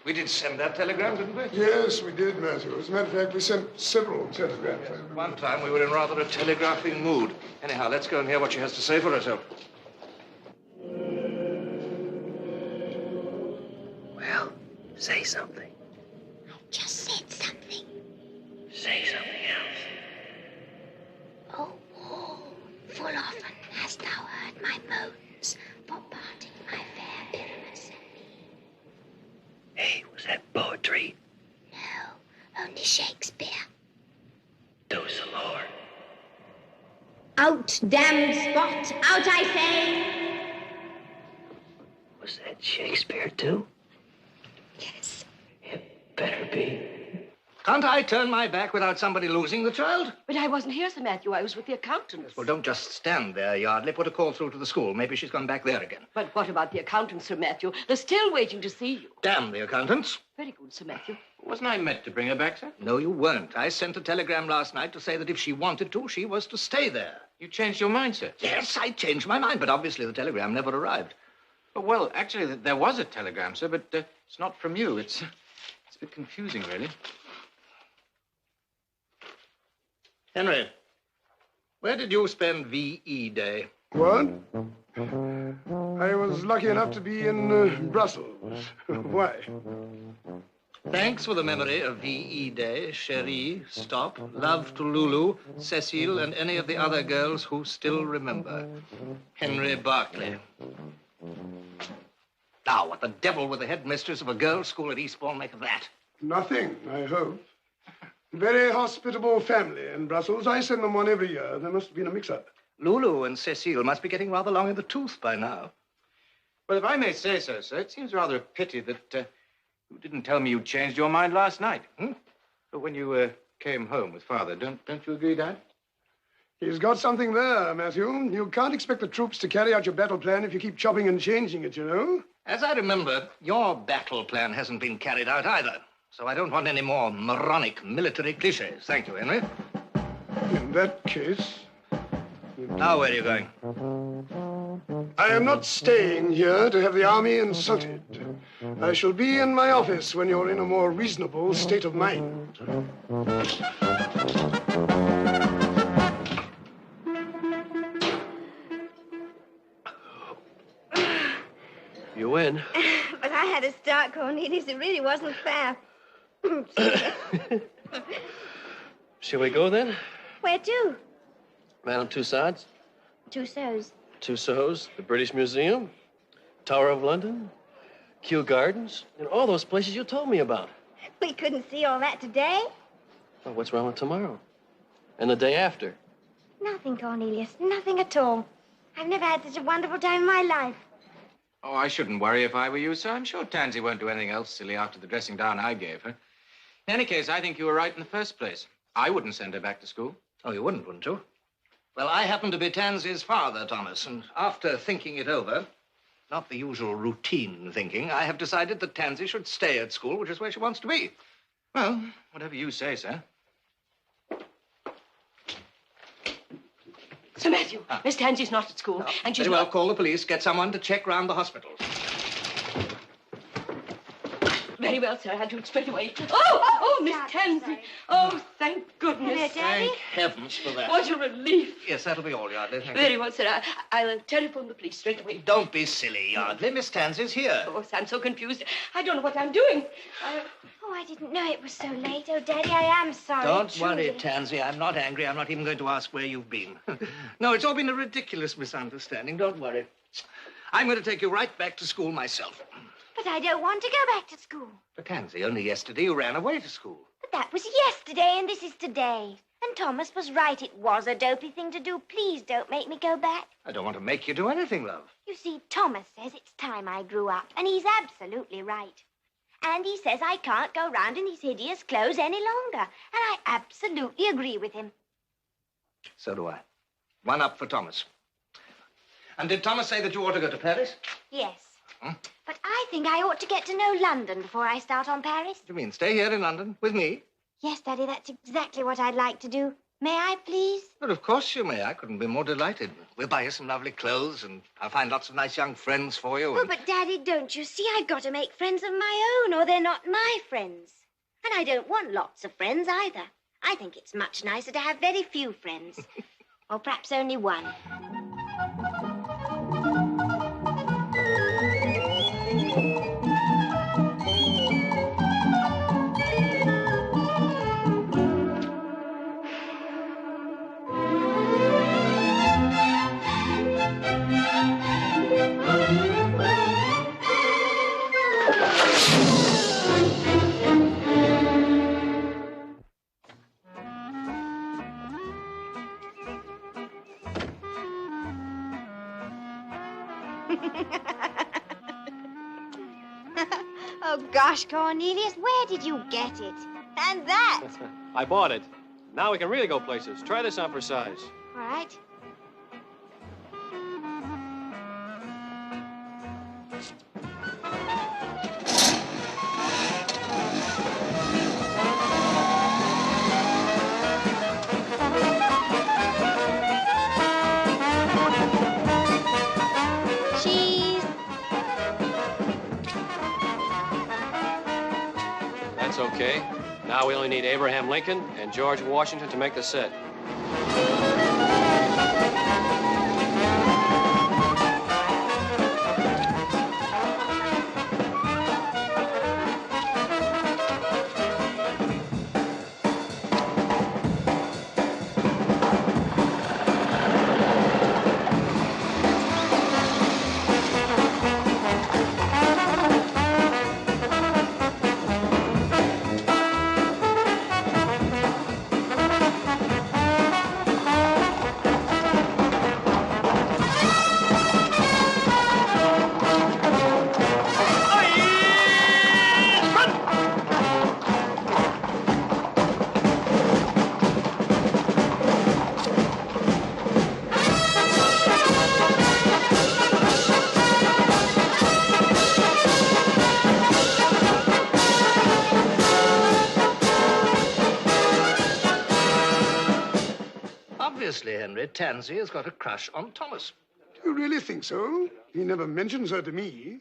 We did send that telegram, didn't we? Yes, we did, Matthew. As a matter of fact, we sent several telegrams. Yes, at one time, we were in rather a telegraphing mood. Anyhow, let's go and hear what she has to say for herself. Well, say something. I just said something. Say something else. Oh, full often hast thou heard my moans for parting my fair Pyramus and me. Hey, was that poetry? No, only Shakespeare. Do's the Lord. Out, damned spot! Out, I say! Was that Shakespeare, too? Yes. It better be. Can't I turn my back without somebody losing the child? But I wasn't here, Sir Matthew. I was with the accountants. Well, don't just stand there, Yardley. Put a call through to the school. Maybe she's gone back there again. But what about the accountants, Sir Matthew? They're still waiting to see you. Damn the accountants. Very good, Sir Matthew. Wasn't I meant to bring her back, sir? No, you weren't. I sent a telegram last night to say that if she wanted to, she was to stay there. You changed your mind, sir? Yes, I changed my mind, but obviously the telegram never arrived. Oh, well, actually, there was a telegram, sir, but it's not from you. It's a bit confusing, really. Henry, where did you spend VE Day? What? I was lucky enough to be in Brussels. Why? Thanks for the memory of VE Day, Cherie, Stop, love to Lulu, Cecile, and any of the other girls who still remember. Henry Barclay. Now, what the devil would the headmistress of a girls' school at Eastbourne make of that? Nothing, I hope. Very hospitable family in Brussels. I send them one every year. There must have been a mix-up. Lulu and Cecile must be getting rather long in the tooth by now. Well, if I may say so, sir, it seems rather a pity that you didn't tell me you changed your mind last night. But when you came home with Father, don't you agree, Dad? He's got something there, Matthew. You can't expect the troops to carry out your battle plan if you keep chopping and changing it, you know. As I remember, your battle plan hasn't been carried out either. So I don't want any more moronic military cliches. Thank you, Henry. In that case... Now, where are you going? I am not staying here to have the army insulted. I shall be in my office when you're in a more reasonable state of mind. You win. But I had a start, Cornelius. It really wasn't fair. Shall we go then? Where to? Madame Tussauds, Tussauds. Tussauds, the British Museum, Tower of London, Kew Gardens, and all those places you told me about. We couldn't see all that today. Well, what's wrong with tomorrow? And the day after? Nothing, Cornelius. Nothing at all. I've never had such a wonderful time in my life. Oh, I shouldn't worry if I were you, sir. I'm sure Tansy won't do anything else silly after the dressing down I gave her. In any case, I think you were right in the first place. I wouldn't send her back to school. Oh, you wouldn't you? Well, I happen to be Tansy's father, Thomas, and after thinking it over, not the usual routine thinking, I have decided that Tansy should stay at school, which is where she wants to be. Well, whatever you say, sir. Sir Matthew, Miss Tansy's not at school, and she's Very well, not... call the police. Get someone to check round the hospitals. Very well, sir. I'll do it straight away. Oh, Miss Tansy. Oh, thank goodness. Hello, Daddy. Thank heavens for that. What a relief. Yes, that'll be all, Yardley. Thank Very you. well, sir. I'll telephone the police straight away. Don't be silly, Yardley. Miss Tansy's here. Oh, I'm so confused. I don't know what I'm doing. Oh, I didn't know it was so late. Oh, Daddy, I am sorry. Don't worry, truly. Tansy. I'm not angry. I'm not even going to ask where you've been. No, it's all been a ridiculous misunderstanding. Don't worry. I'm going to take you right back to school myself. But I don't want to go back to school. But Tansy, only yesterday you ran away to school. But that was yesterday, and this is today. And Thomas was right. It was a dopey thing to do. Please don't make me go back. I don't want to make you do anything, love. You see, Thomas says it's time I grew up, and he's absolutely right. And he says I can't go round in these hideous clothes any longer. And I absolutely agree with him. So do I. 1 up for Thomas. And did Thomas say that you ought to go to Paris? Yes. But I think I ought to get to know London before I start on Paris. You mean stay here in London with me? Yes, Daddy, that's exactly what I'd like to do. May I, please? Well, of course you may. I couldn't be more delighted. We'll buy you some lovely clothes, and I'll find lots of nice young friends for you. Oh, but Daddy, don't you see? I've got to make friends of my own, or they're not my friends. And I don't want lots of friends either. I think it's much nicer to have very few friends. Or perhaps only one. Oh, gosh, Cornelius, where did you get it? And that? I bought it. Now we can really go places. Try this on for size. All right. Cheese. That's okay. Now we only need Abraham Lincoln and George Washington to make the set. Obviously, Henry, Tansy has got a crush on Thomas. Do you really think so? He never mentions her to me.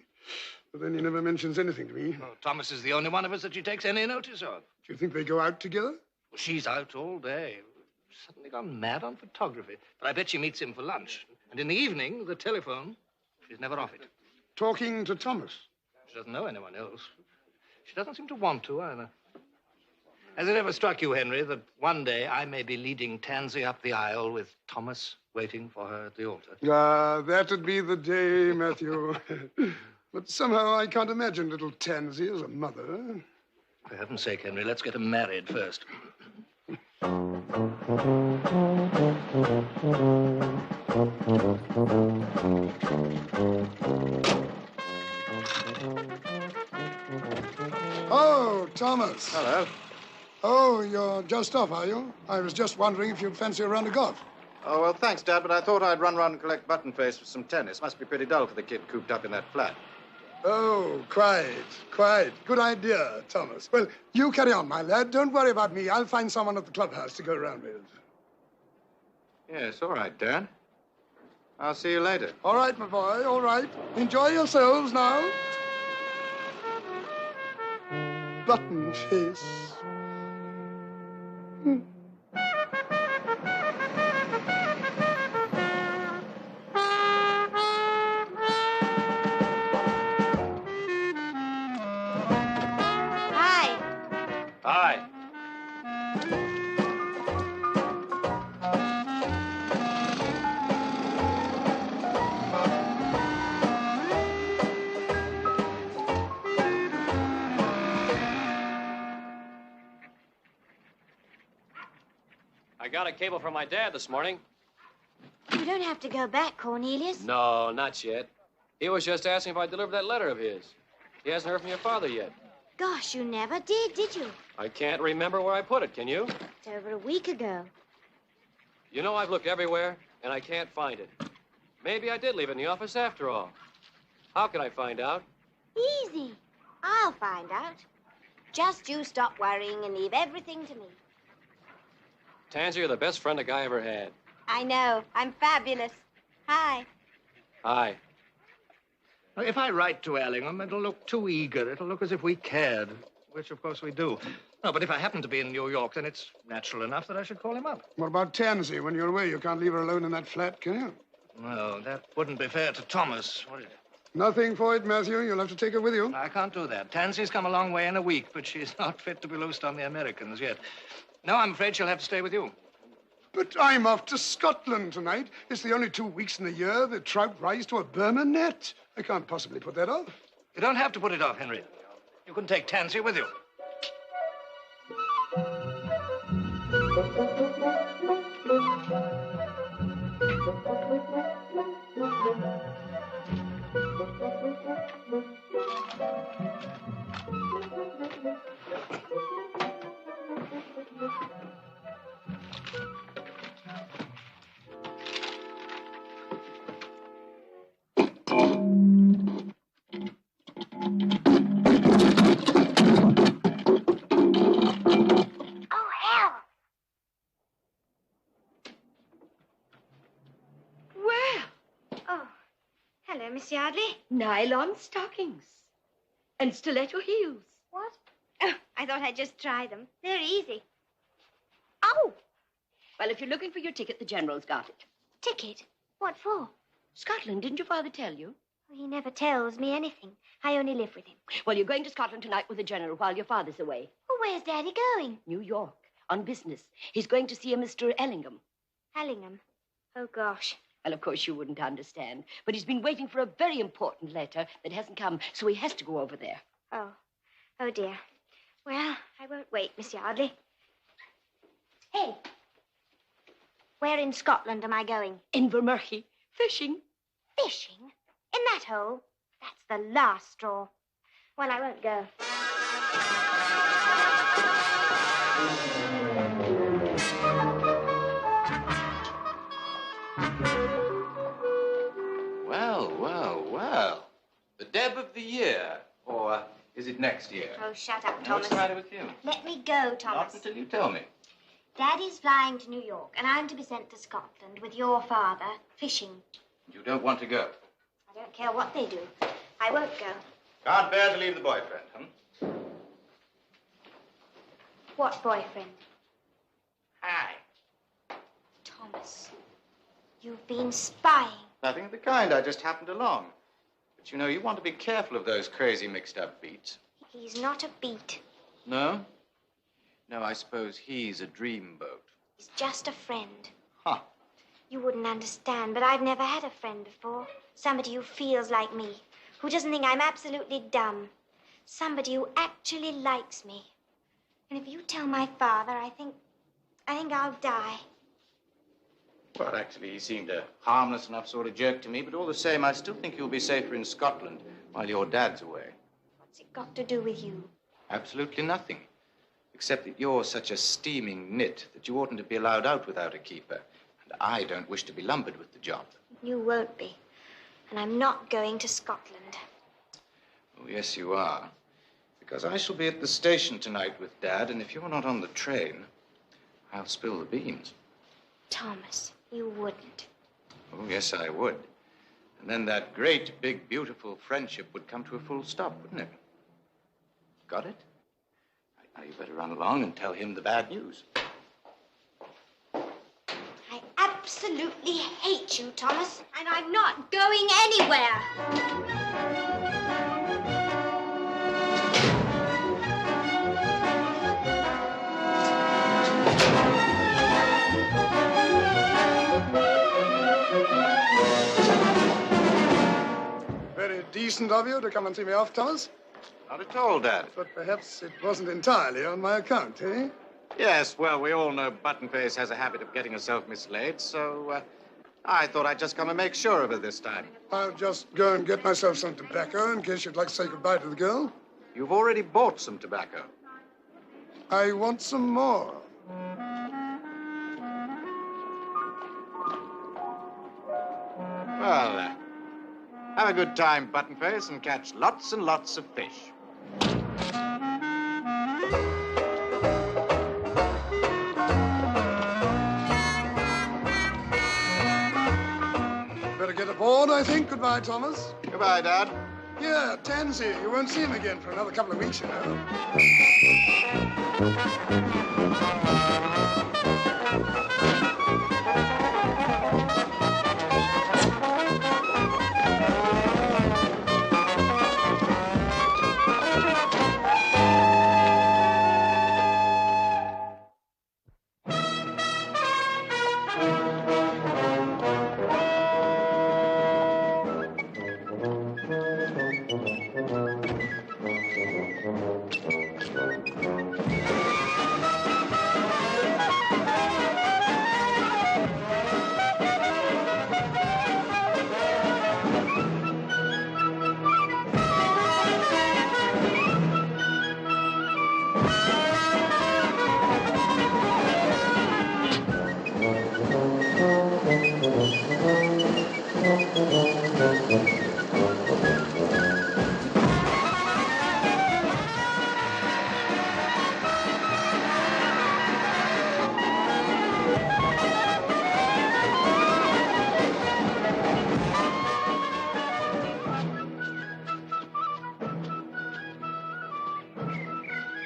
But then he never mentions anything to me. Oh, Thomas is the only one of us that she takes any notice of. Do you think they go out together? Well, she's out all day. Suddenly gone mad on photography. But I bet she meets him for lunch. And in the evening, the telephone, she's never off it. Talking to Thomas? She doesn't know anyone else. She doesn't seem to want to either. Has it ever struck you, Henry, that one day I may be leading Tansy up the aisle with Thomas waiting for her at the altar? Ah, that'd be the day, Matthew. But somehow I can't imagine little Tansy as a mother. For heaven's sake, Henry, let's get them married first. Oh, Thomas. Hello. Oh, you're just off, are you? I was just wondering if you'd fancy a round of golf. Oh, well, thanks, Dad, but I thought I'd run round and collect Button Face for some tennis. Must be pretty dull for the kid cooped up in that flat. Oh, quite. Good idea, Thomas. Well, you carry on, my lad. Don't worry about me. I'll find someone at the clubhouse to go around with. Yes, all right, Dad. I'll see you later. All right, my boy, all right. Enjoy yourselves now. Button Face. Hi. I got a cable from my dad this morning. You don't have to go back, Cornelius. No, not yet. He was just asking if I delivered that letter of his. He hasn't heard from your father yet. Gosh, you never did you? I can't remember where I put it, can you? It's over a week ago. You know, I've looked everywhere, and I can't find it. Maybe I did leave it in the office after all. How can I find out? Easy. I'll find out. Just you stop worrying and leave everything to me. Tansy, you're the best friend a guy ever had. I know. I'm fabulous. Hi. Hi. If I write to Ellingham, it'll look too eager. It'll look as if we cared, which, of course, we do. No, but if I happen to be in New York, then it's natural enough that I should call him up. What about Tansy? When you're away, you can't leave her alone in that flat, can you? No, that wouldn't be fair to Thomas, would it? Nothing for it, Matthew. You'll have to take her with you. I can't do that. Tansy's come a long way in a week, but she's not fit to be loosed on the Americans yet. No, I'm afraid she'll have to stay with you. But I'm off to Scotland tonight. It's the only 2 weeks in the year that trout rise to a Burma net. I can't possibly put that off. You don't have to put it off, Henry. You can take Tansy with you. Miss Yardley? Nylon stockings. And stiletto heels. What? Oh, I thought I'd just try them. They're easy. Oh! Well, if you're looking for your ticket, the General's got it. Ticket? What for? Scotland, didn't your father tell you? Well, he never tells me anything. I only live with him. Well, you're going to Scotland tonight with the General while your father's away. Well, where's Daddy going? New York, on business. He's going to see a Mr. Ellingham. Ellingham? Oh, gosh. Well, of course, you wouldn't understand. But he's been waiting for a very important letter that hasn't come, so he has to go over there. Oh. Oh, dear. Well, I won't wait, Miss Yardley. Hey. Where in Scotland am I going? Invermurchy. Fishing. Fishing? In that hole? That's the last straw. Well, I won't go. Well. The Deb of the year. Or is it next year? Oh, shut up, Thomas. What's the matter with you? Let me go, Thomas. Not until you tell me. Daddy's flying to New York, and I'm to be sent to Scotland with your father, fishing. You don't want to go? I don't care what they do. I won't go. Can't bear to leave the boyfriend, huh? What boyfriend? Hi. Thomas, you've been spying. Nothing of the kind. I just happened along. But you know, you want to be careful of those crazy mixed-up beats. He's not a beat. No? No, I suppose he's a dreamboat. He's just a friend. Huh. You wouldn't understand, but I've never had a friend before. Somebody who feels like me, who doesn't think I'm absolutely dumb. Somebody who actually likes me. And if you tell my father, I think I'll die. Well, actually, he seemed a harmless enough sort of jerk to me, but all the same, I still think you'll be safer in Scotland while your dad's away. What's it got to do with you? Absolutely nothing. Except that you're such a steaming nit that you oughtn't to be allowed out without a keeper. I don't wish to be lumbered with the job. You won't be. And I'm not going to Scotland. Oh, yes, you are. Because I shall be at the station tonight with Dad, and if you're not on the train, I'll spill the beans. Thomas, you wouldn't. Oh, yes, I would. And then that great, big, beautiful friendship would come to a full stop, wouldn't it? Got it? Now you better run along and tell him the bad news. I absolutely hate you, Thomas, and I'm not going anywhere. Very decent of you to come and see me off, Thomas. Not at all, Dad. But perhaps it wasn't entirely on my account, eh? Yes, well, we all know Buttonface has a habit of getting herself mislaid, so I thought I'd just come and make sure of it this time. I'll just go and get myself some tobacco in case you'd like to say goodbye to the girl. You've already bought some tobacco. I want some more. Well, have a good time, Buttonface, and catch lots and lots of fish. Better get aboard, I think. Goodbye, Thomas. Goodbye, Dad. Yeah, Tansy. You won't see him again for another couple of weeks, you know.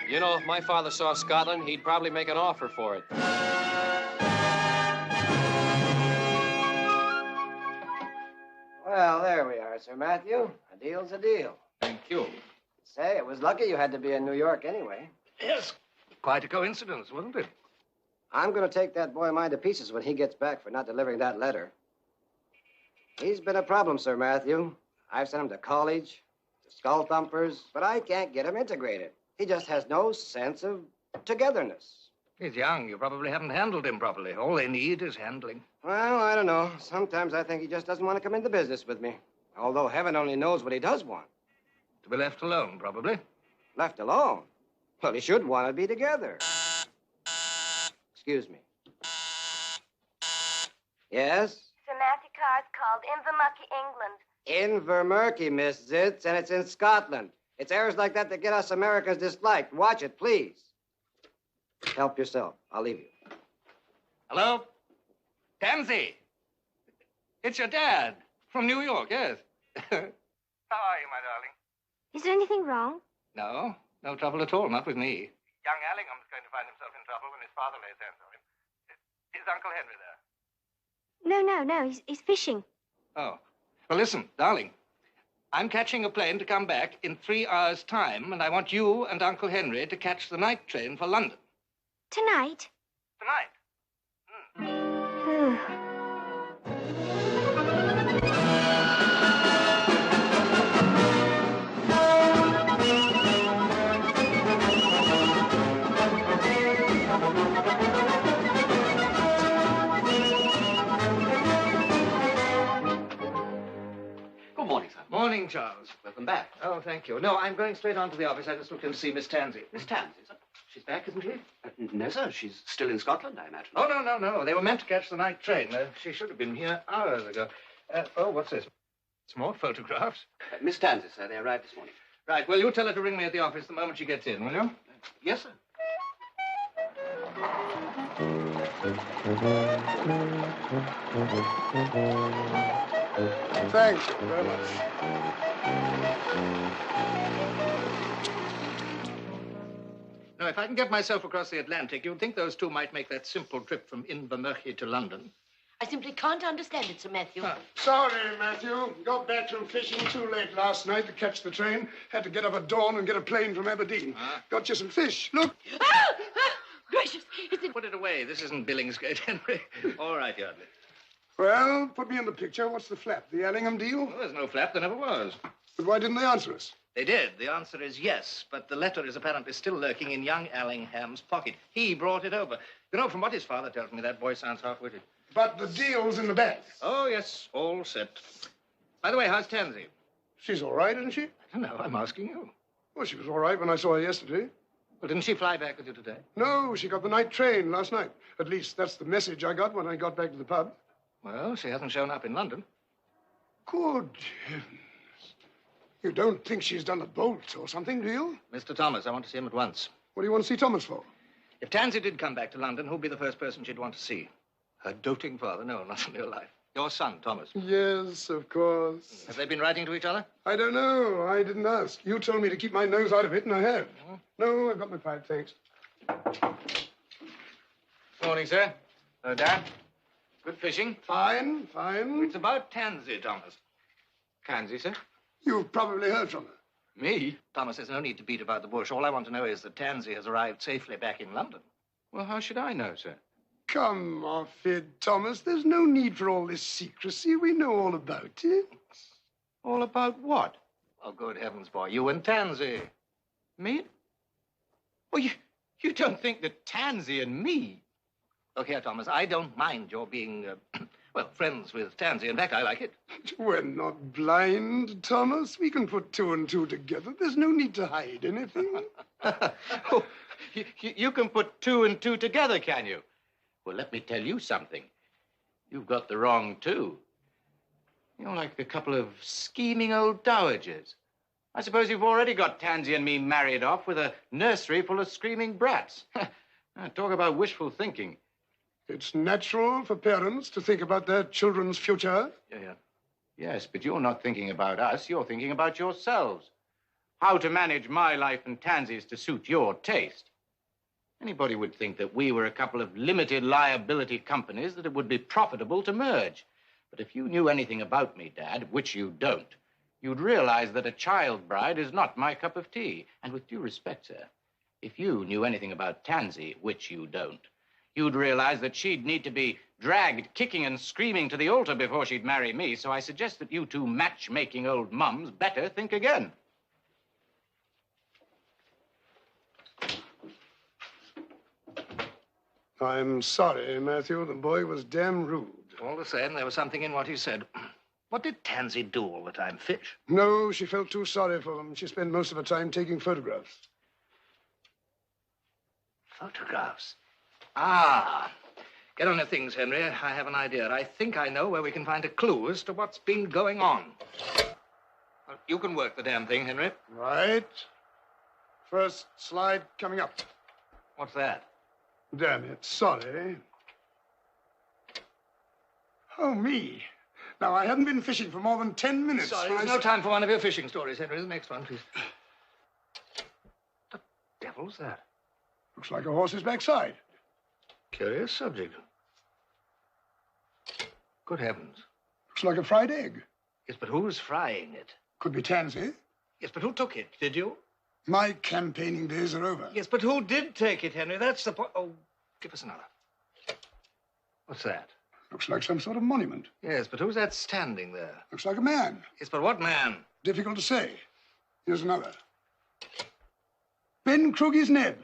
You know, if my father saw Scotland, he'd probably make an offer for it. Well, there we are, Sir Matthew. A deal's a deal. Thank you. Say, it was lucky you had to be in New York anyway. Yes, quite a coincidence, wasn't it? I'm going to take that boy of mine to pieces when he gets back for not delivering that letter. He's been a problem, Sir Matthew. I've sent him to college, to skull thumpers, but I can't get him integrated. He just has no sense of togetherness. He's young. You probably haven't handled him properly. All they need is handling. Well, I don't know. Sometimes I think he just doesn't want to come into business with me. Although heaven only knows what he does want. To be left alone, probably. Left alone? Well, he should want to be together. Excuse me. Yes? Sir Matthew Carr's called Invermucky, England. Invermurky, Miss Zitz, and it's in Scotland. It's errors like that get us Americans disliked. Watch it, please. Help yourself. I'll leave you. Hello? Tansy. It's your dad from New York, yes. How are you, my darling? Is there anything wrong? No, no trouble at all, not with me. Young Allingham's going to find himself in trouble when his father lays hands on him. Is Uncle Henry there? No. He's fishing. Oh. Well, listen, darling. I'm catching a plane to come back in 3 hours' time, and I want you and Uncle Henry to catch the night train for London. Tonight? Tonight. Good morning, sir. Morning, Charles. Welcome back. Oh, thank you. No, I'm going straight on to the office. I just looked in to see Miss Tansy. Miss Tansy, sir? She's back, isn't she? No, sir. She's still in Scotland, I imagine. Oh, no. They were meant to catch the night train. She should have been here hours ago. What's this? It's more photographs. Miss Tansy, sir. They arrived this morning. Right, well, you tell her to ring me at the office the moment she gets in, will you? Yes, sir. Thank you very much. Now, if I can get myself across the Atlantic, you'd think those two might make that simple trip from Invermerghe to London. I simply can't understand it, Sir Matthew. Sorry, Matthew. Got back from fishing too late last night to catch the train. Had to get up at dawn and get a plane from Aberdeen. Got you some fish. Look. Gracious. Put it away. This isn't Billingsgate, Henry. All right, Yardley. Well, put me in the picture. What's the flap? The Allingham deal? Well, there's no flap. There never was. But why didn't they answer us? They did. The answer is yes, but the letter is apparently still lurking in young Allingham's pocket. He brought it over. You know, from what his father tells me, that boy sounds half-witted. But the deal's in the bag. Oh, yes, all set. By the way, how's Tansy? She's all right, isn't she? I don't know. I'm asking you. Well, she was all right when I saw her yesterday. Well, didn't she fly back with you today? No, she got the night train last night. At least that's the message I got when I got back to the pub. Well, she hasn't shown up in London. Good heavens. You don't think she's done a bolt or something, do you? Mr. Thomas, I want to see him at once. What do you want to see Thomas for? If Tansy did come back to London, who'd be the first person she'd want to see? Her doting father? No, not in real life. Your son, Thomas. Yes, of course. Have they been writing to each other? I don't know. I didn't ask. You told me to keep my nose out of it, and I have. No, I've got my pipe, thanks. Morning, sir. Hello, Dad. Good fishing? Fine. It's about Tansy, Thomas. Tansy, sir? You've probably heard from her. Me? Thomas, there's no need to beat about the bush. All I want to know is that Tansy has arrived safely back in London. Well, how should I know, sir? Come off it, Thomas. There's no need for all this secrecy. We know all about it. All about what? Oh, good heavens, boy. You and Tansy. Me? Well, you don't think that Tansy and me... Look here, Thomas, I don't mind your being, well, friends with Tansy. In fact, I like it. We're not blind, Thomas. We can put two and two together. There's no need to hide anything. Oh, you can put two and two together, can you? Well, let me tell you something. You've got the wrong two. You're like a couple of scheming old dowagers. I suppose you've already got Tansy and me married off with a nursery full of screaming brats. Talk about wishful thinking. It's natural for parents to think about their children's future. Yeah. Yes, but you're not thinking about us. You're thinking about yourselves. How to manage my life and Tansy's to suit your taste. Anybody would think that we were a couple of limited liability companies that it would be profitable to merge. But if you knew anything about me, Dad, which you don't, you'd realize that a child bride is not my cup of tea. And with due respect, sir, if you knew anything about Tansy, which you don't, you'd realize that she'd need to be dragged kicking and screaming to the altar before she'd marry me. So I suggest that you two matchmaking old mums better think again. I'm sorry, Matthew. The boy was damn rude. All the same, there was something in what he said. What did Tansy do all the time? Fish? No, she felt too sorry for him. She spent most of her time taking photographs. Photographs? Ah. Get on your things, Henry. I have an idea. I think I know where we can find a clue as to what's been going on. Well, you can work the damn thing, Henry. Right. First slide coming up. What's that? Damn it. Sorry. Oh, me. Now, I hadn't been fishing for more than 10 minutes. Sorry, there's no time for one of your fishing stories, Henry. The next one, please. The devil's that? Looks like a horse's backside. Curious subject. Good heavens. Looks like a fried egg. Yes, but who's frying it? Could be Tansy. Yes, but who took it? Did you? My campaigning days are over. Yes, but who did take it, Henry? That's the point. Oh, give us another. What's that? Looks like some sort of monument. Yes, but who's that standing there? Looks like a man. Yes, but what man? Difficult to say. Here's another. Ben Krugie's Neb.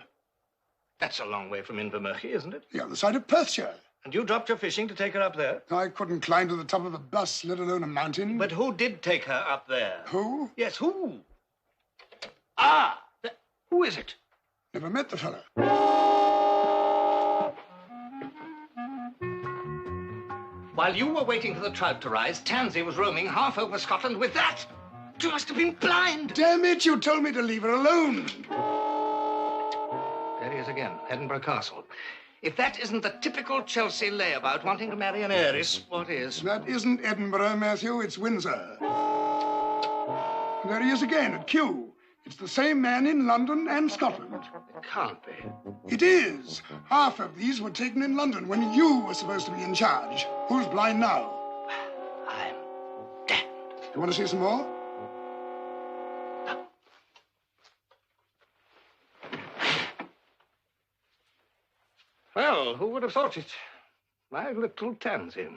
That's a long way from Invermerghe, isn't it? The other side of Perthshire. And you dropped your fishing to take her up there? I couldn't climb to the top of a bus, let alone a mountain. But who did take her up there? Who? Yes, who? Ah! Who is it? Never met the fella. While you were waiting for the trout to rise, Tansy was roaming half over Scotland with that. You must have been blind. Damn it, you told me to leave her alone. There he is again, Edinburgh Castle. If that isn't the typical Chelsea layabout wanting to marry an heiress, what is? That isn't Edinburgh, Matthew. It's Windsor. There he is again at Kew. It's the same man in London and Scotland. It can't be. It is. Half of these were taken in London when you were supposed to be in charge. Who's blind now? I'm damned. You want to see some more? Well, who would have thought it? My little Tansy.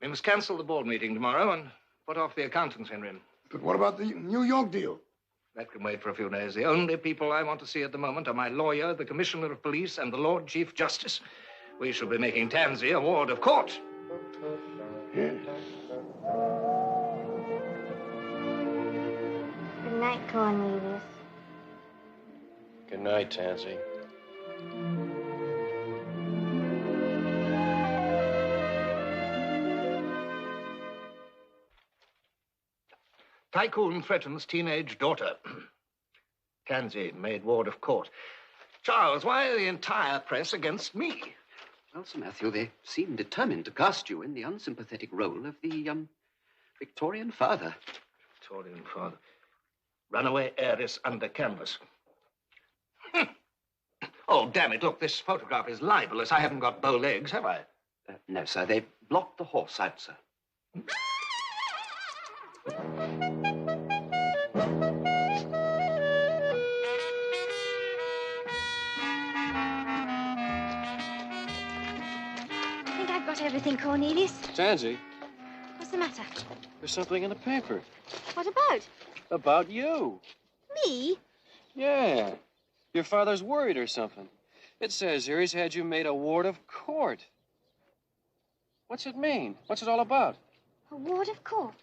We must cancel the board meeting tomorrow and put off the accountants, Henry. But what about the New York deal? That can wait for a few days. The only people I want to see at the moment are my lawyer, the Commissioner of Police, and the Lord Chief Justice. We shall be making Tansy a ward of court. Yes. Good night, Cornelius. Good night, Tansy. Tycoon threatens teenage daughter. Tansy made ward of court. Charles, why are the entire press against me? Well, Sir Matthew, they seem determined to cast you in the unsympathetic role of the, Victorian father. Victorian father. Runaway heiress under canvas. Oh, damn it. Look, this photograph is libelous. I haven't got bow legs, have I? No, sir. They blocked the horse out, sir. I think I've got everything, Cornelius. Tansy, What's the matter? there's something in the paper. What about? About you. Me? Yeah. Your father's worried or something. It says here he's had you made a ward of court. What's it mean? What's it all about? A ward of court?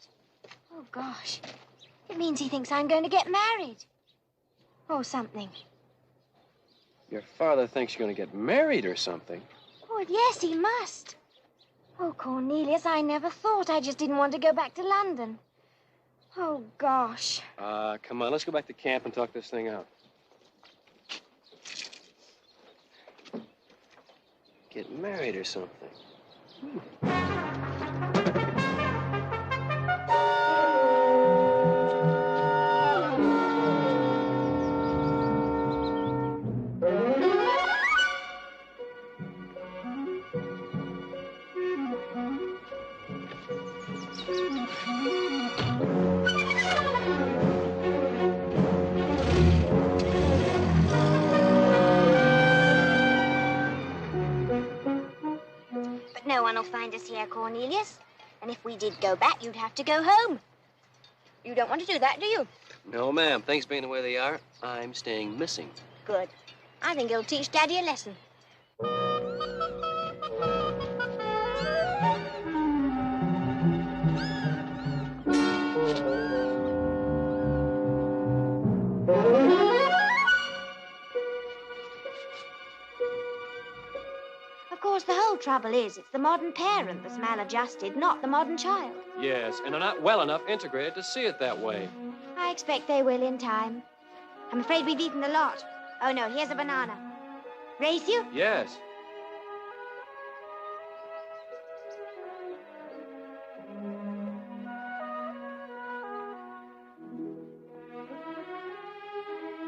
Oh, gosh. It means he thinks I'm going to get married. Or something. Your father thinks you're going to get married or something. Oh, yes, he must. Oh, Cornelius, I never thought. I just didn't want to go back to London. Oh, gosh. Come on, let's go back to camp and talk this thing out. Get married or something. But no one will find us here, Cornelius. And if we did go back, you'd have to go home. You don't want to do that, do you? No, ma'am. Things being the way they are, I'm staying missing. Good. I think it'll teach Daddy a lesson. Of course, the whole trouble is it's the modern parent that's maladjusted, not the modern child. Yes, and they're not well enough integrated to see it that way. I expect they will in time. I'm afraid we've eaten a lot. Oh, no, here's a banana. Race you? Yes.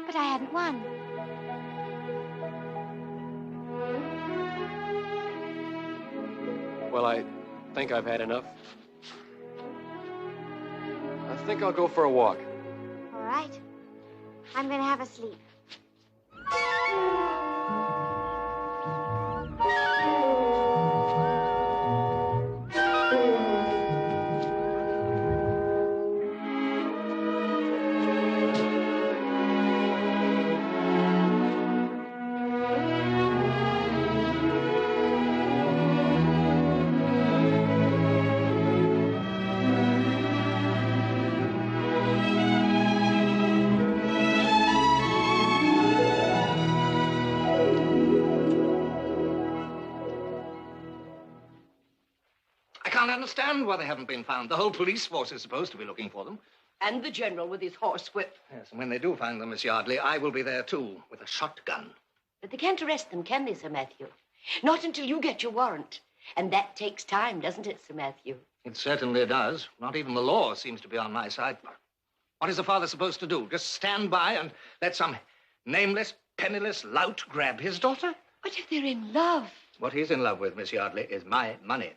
But I hadn't won. Well, I think I've had enough. I think I'll go for a walk. All right. I'm going to have a sleep. understand why they haven't been found. The whole police force is supposed to be looking for them. And the general with his horsewhip. Yes, and when they do find them, Miss Yardley, I will be there, too, with a shotgun. But they can't arrest them, can they, Sir Matthew? Not until you get your warrant. And that takes time, doesn't it, Sir Matthew? It certainly does. Not even the law seems to be on my side. What is the father supposed to do? Just stand by and let some nameless, penniless lout grab his daughter? But if they're in love? What he's in love with, Miss Yardley, is my money.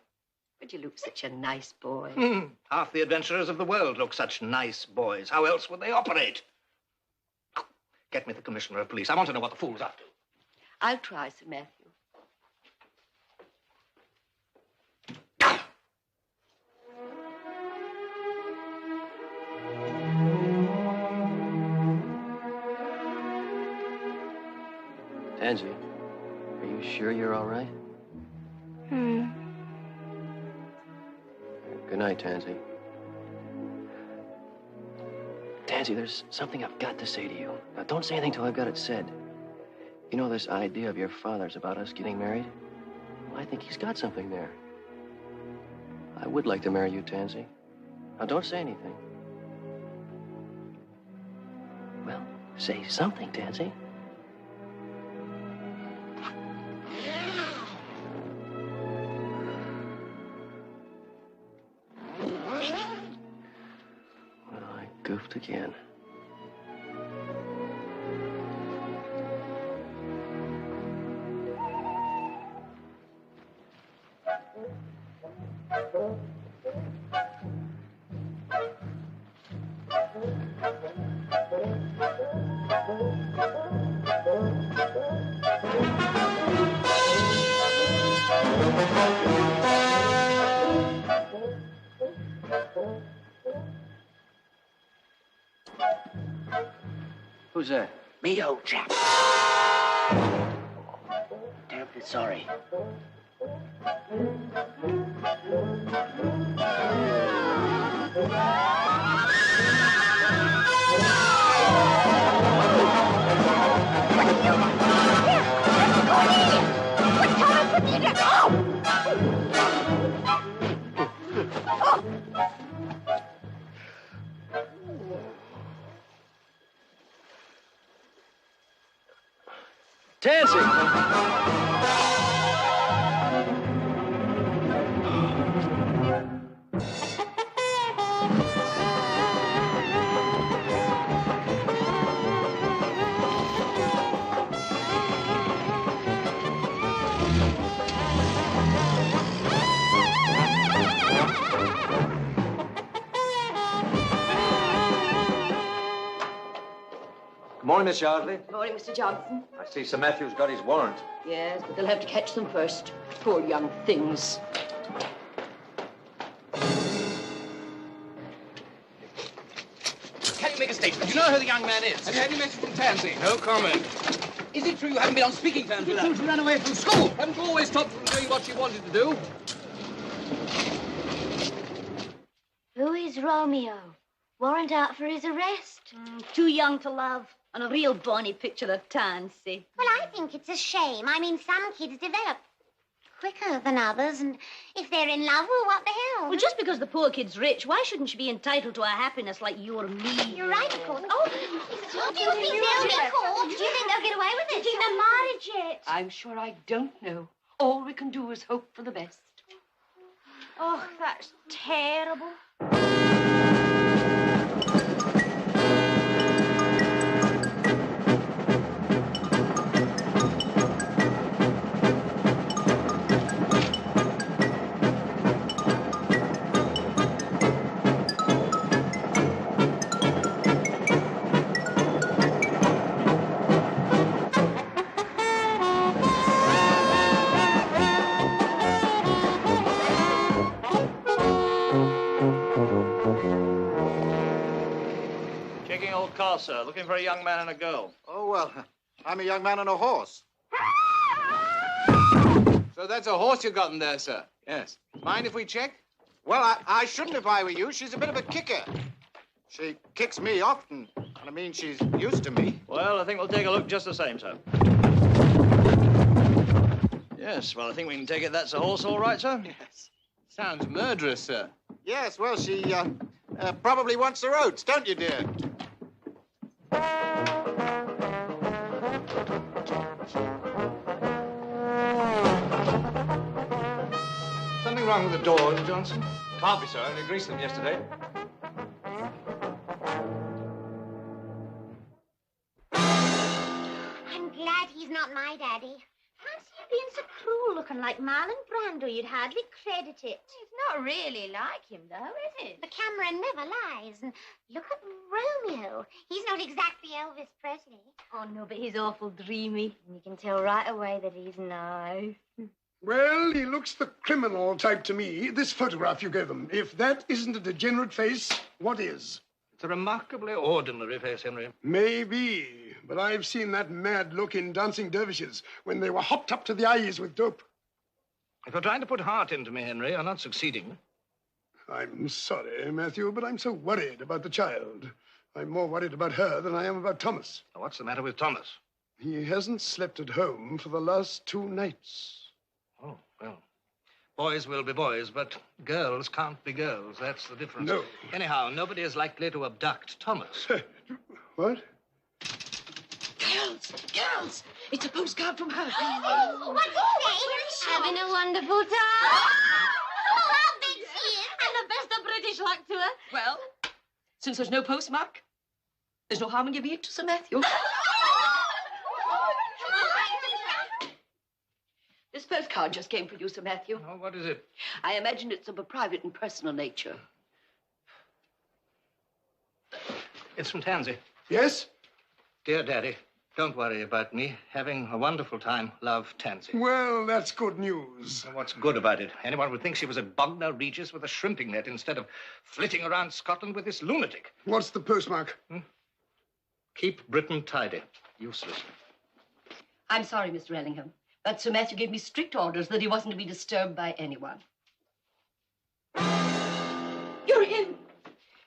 But you look such a nice boy. Half the adventurers of the world look such nice boys. How else would they operate? Get me the commissioner of police. I want to know what the fool's up to. I'll try, Sir Matthew. Tansy, are you sure you're all right? Good night, Tansy. Tansy, there's something I've got to say to you. Now, don't say anything till I've got it said. You know this idea of your father's about us getting married? Well, I think he's got something there. I would like to marry you, Tansy. Now, don't say anything. Well, say something, Tansy. Goofed again. Who's that? Me, old chap. Terribly sorry. Tansy! Good morning, Miss Yardley. Good morning, Mr. Johnson. I see Sir Matthew's got his warrant. Yes, but they'll have to catch them first. Poor young things. Can you make a statement? Do you know who the young man is? Have you had any message from Tansy? No comment. Is it true you haven't been on speaking terms with her? She ran away from school. Haven't you always stopped her from doing what she wanted to do? Who is Romeo? Warrant out for his arrest. Too young to love. And a real bonny picture of Tansy. Well, I think it's a shame. I mean, some kids develop quicker than others, and if they're in love, well, what the hell? Well, just because the poor kid's rich, why shouldn't she be entitled to a happiness like you or me? You're right, of course. Oh, do you think they'll get caught? Do you think they'll get away with it? Do you think they're married yet? I'm sure I don't know. All we can do is hope for the best. Oh, that's terrible. Car, sir. Looking for a young man and a girl. Oh, well, I'm a young man on a horse. So that's a horse you got in there, sir? Yes. Mind if we check? Well, I shouldn't if I were you. She's a bit of a kicker. She kicks me often, and I mean, she's used to me. Well, I think we'll take a look just the same, sir. Yes, well, I think we can take it that's a horse, all right, sir? Yes. Sounds murderous, sir. Yes, well, she probably wants her oats, don't you, dear? Something wrong with the doors, Johnson? Can't be, sir. I only greased them yesterday. I'm glad he's not my daddy. Fancy you being so cruel looking like Marlon Brando. You'd hardly credit it. It's not really like him, though, is it? The camera never lies. And look at Romeo. He's not exactly Elvis Presley. Oh, no, but he's awful dreamy. And you can tell right away that he's nice. Well, he looks the criminal type to me. This photograph you gave him. If that isn't a degenerate face, what is? It's a remarkably ordinary face, Henry. Maybe, but I've seen that mad look in Dancing Dervishes when they were hopped up to the eyes with dope. If you're trying to put heart into me, Henry, you're not succeeding. I'm sorry, Matthew, but I'm so worried about the child. I'm more worried about her than I am about Thomas. What's the matter with Thomas? He hasn't slept at home for the last 2 nights. Oh, well, boys will be boys, but girls can't be girls. That's the difference. No. Anyhow, nobody is likely to abduct Thomas. What? Girls, it's a postcard from her. Oh, what's his name? Having a wonderful time. Oh, how big she is. And the best of British luck to her. Well, since there's no postmark, there's no harm in giving it to Sir Matthew. This postcard just came for you, Sir Matthew. Oh, what is it? I imagine it's of a private and personal nature. It's from Tansy. Yes? Dear Daddy, don't worry about me. Having a wonderful time. Love, Tansy. Well, that's good news. What's good about it? Anyone would think she was at Bognor Regis with a shrimping net instead of flitting around Scotland with this lunatic. What's the postmark? Keep Britain tidy. Useless. I'm sorry, Mr. Ellingham, but Sir Matthew gave me strict orders that he wasn't to be disturbed by anyone. You're him.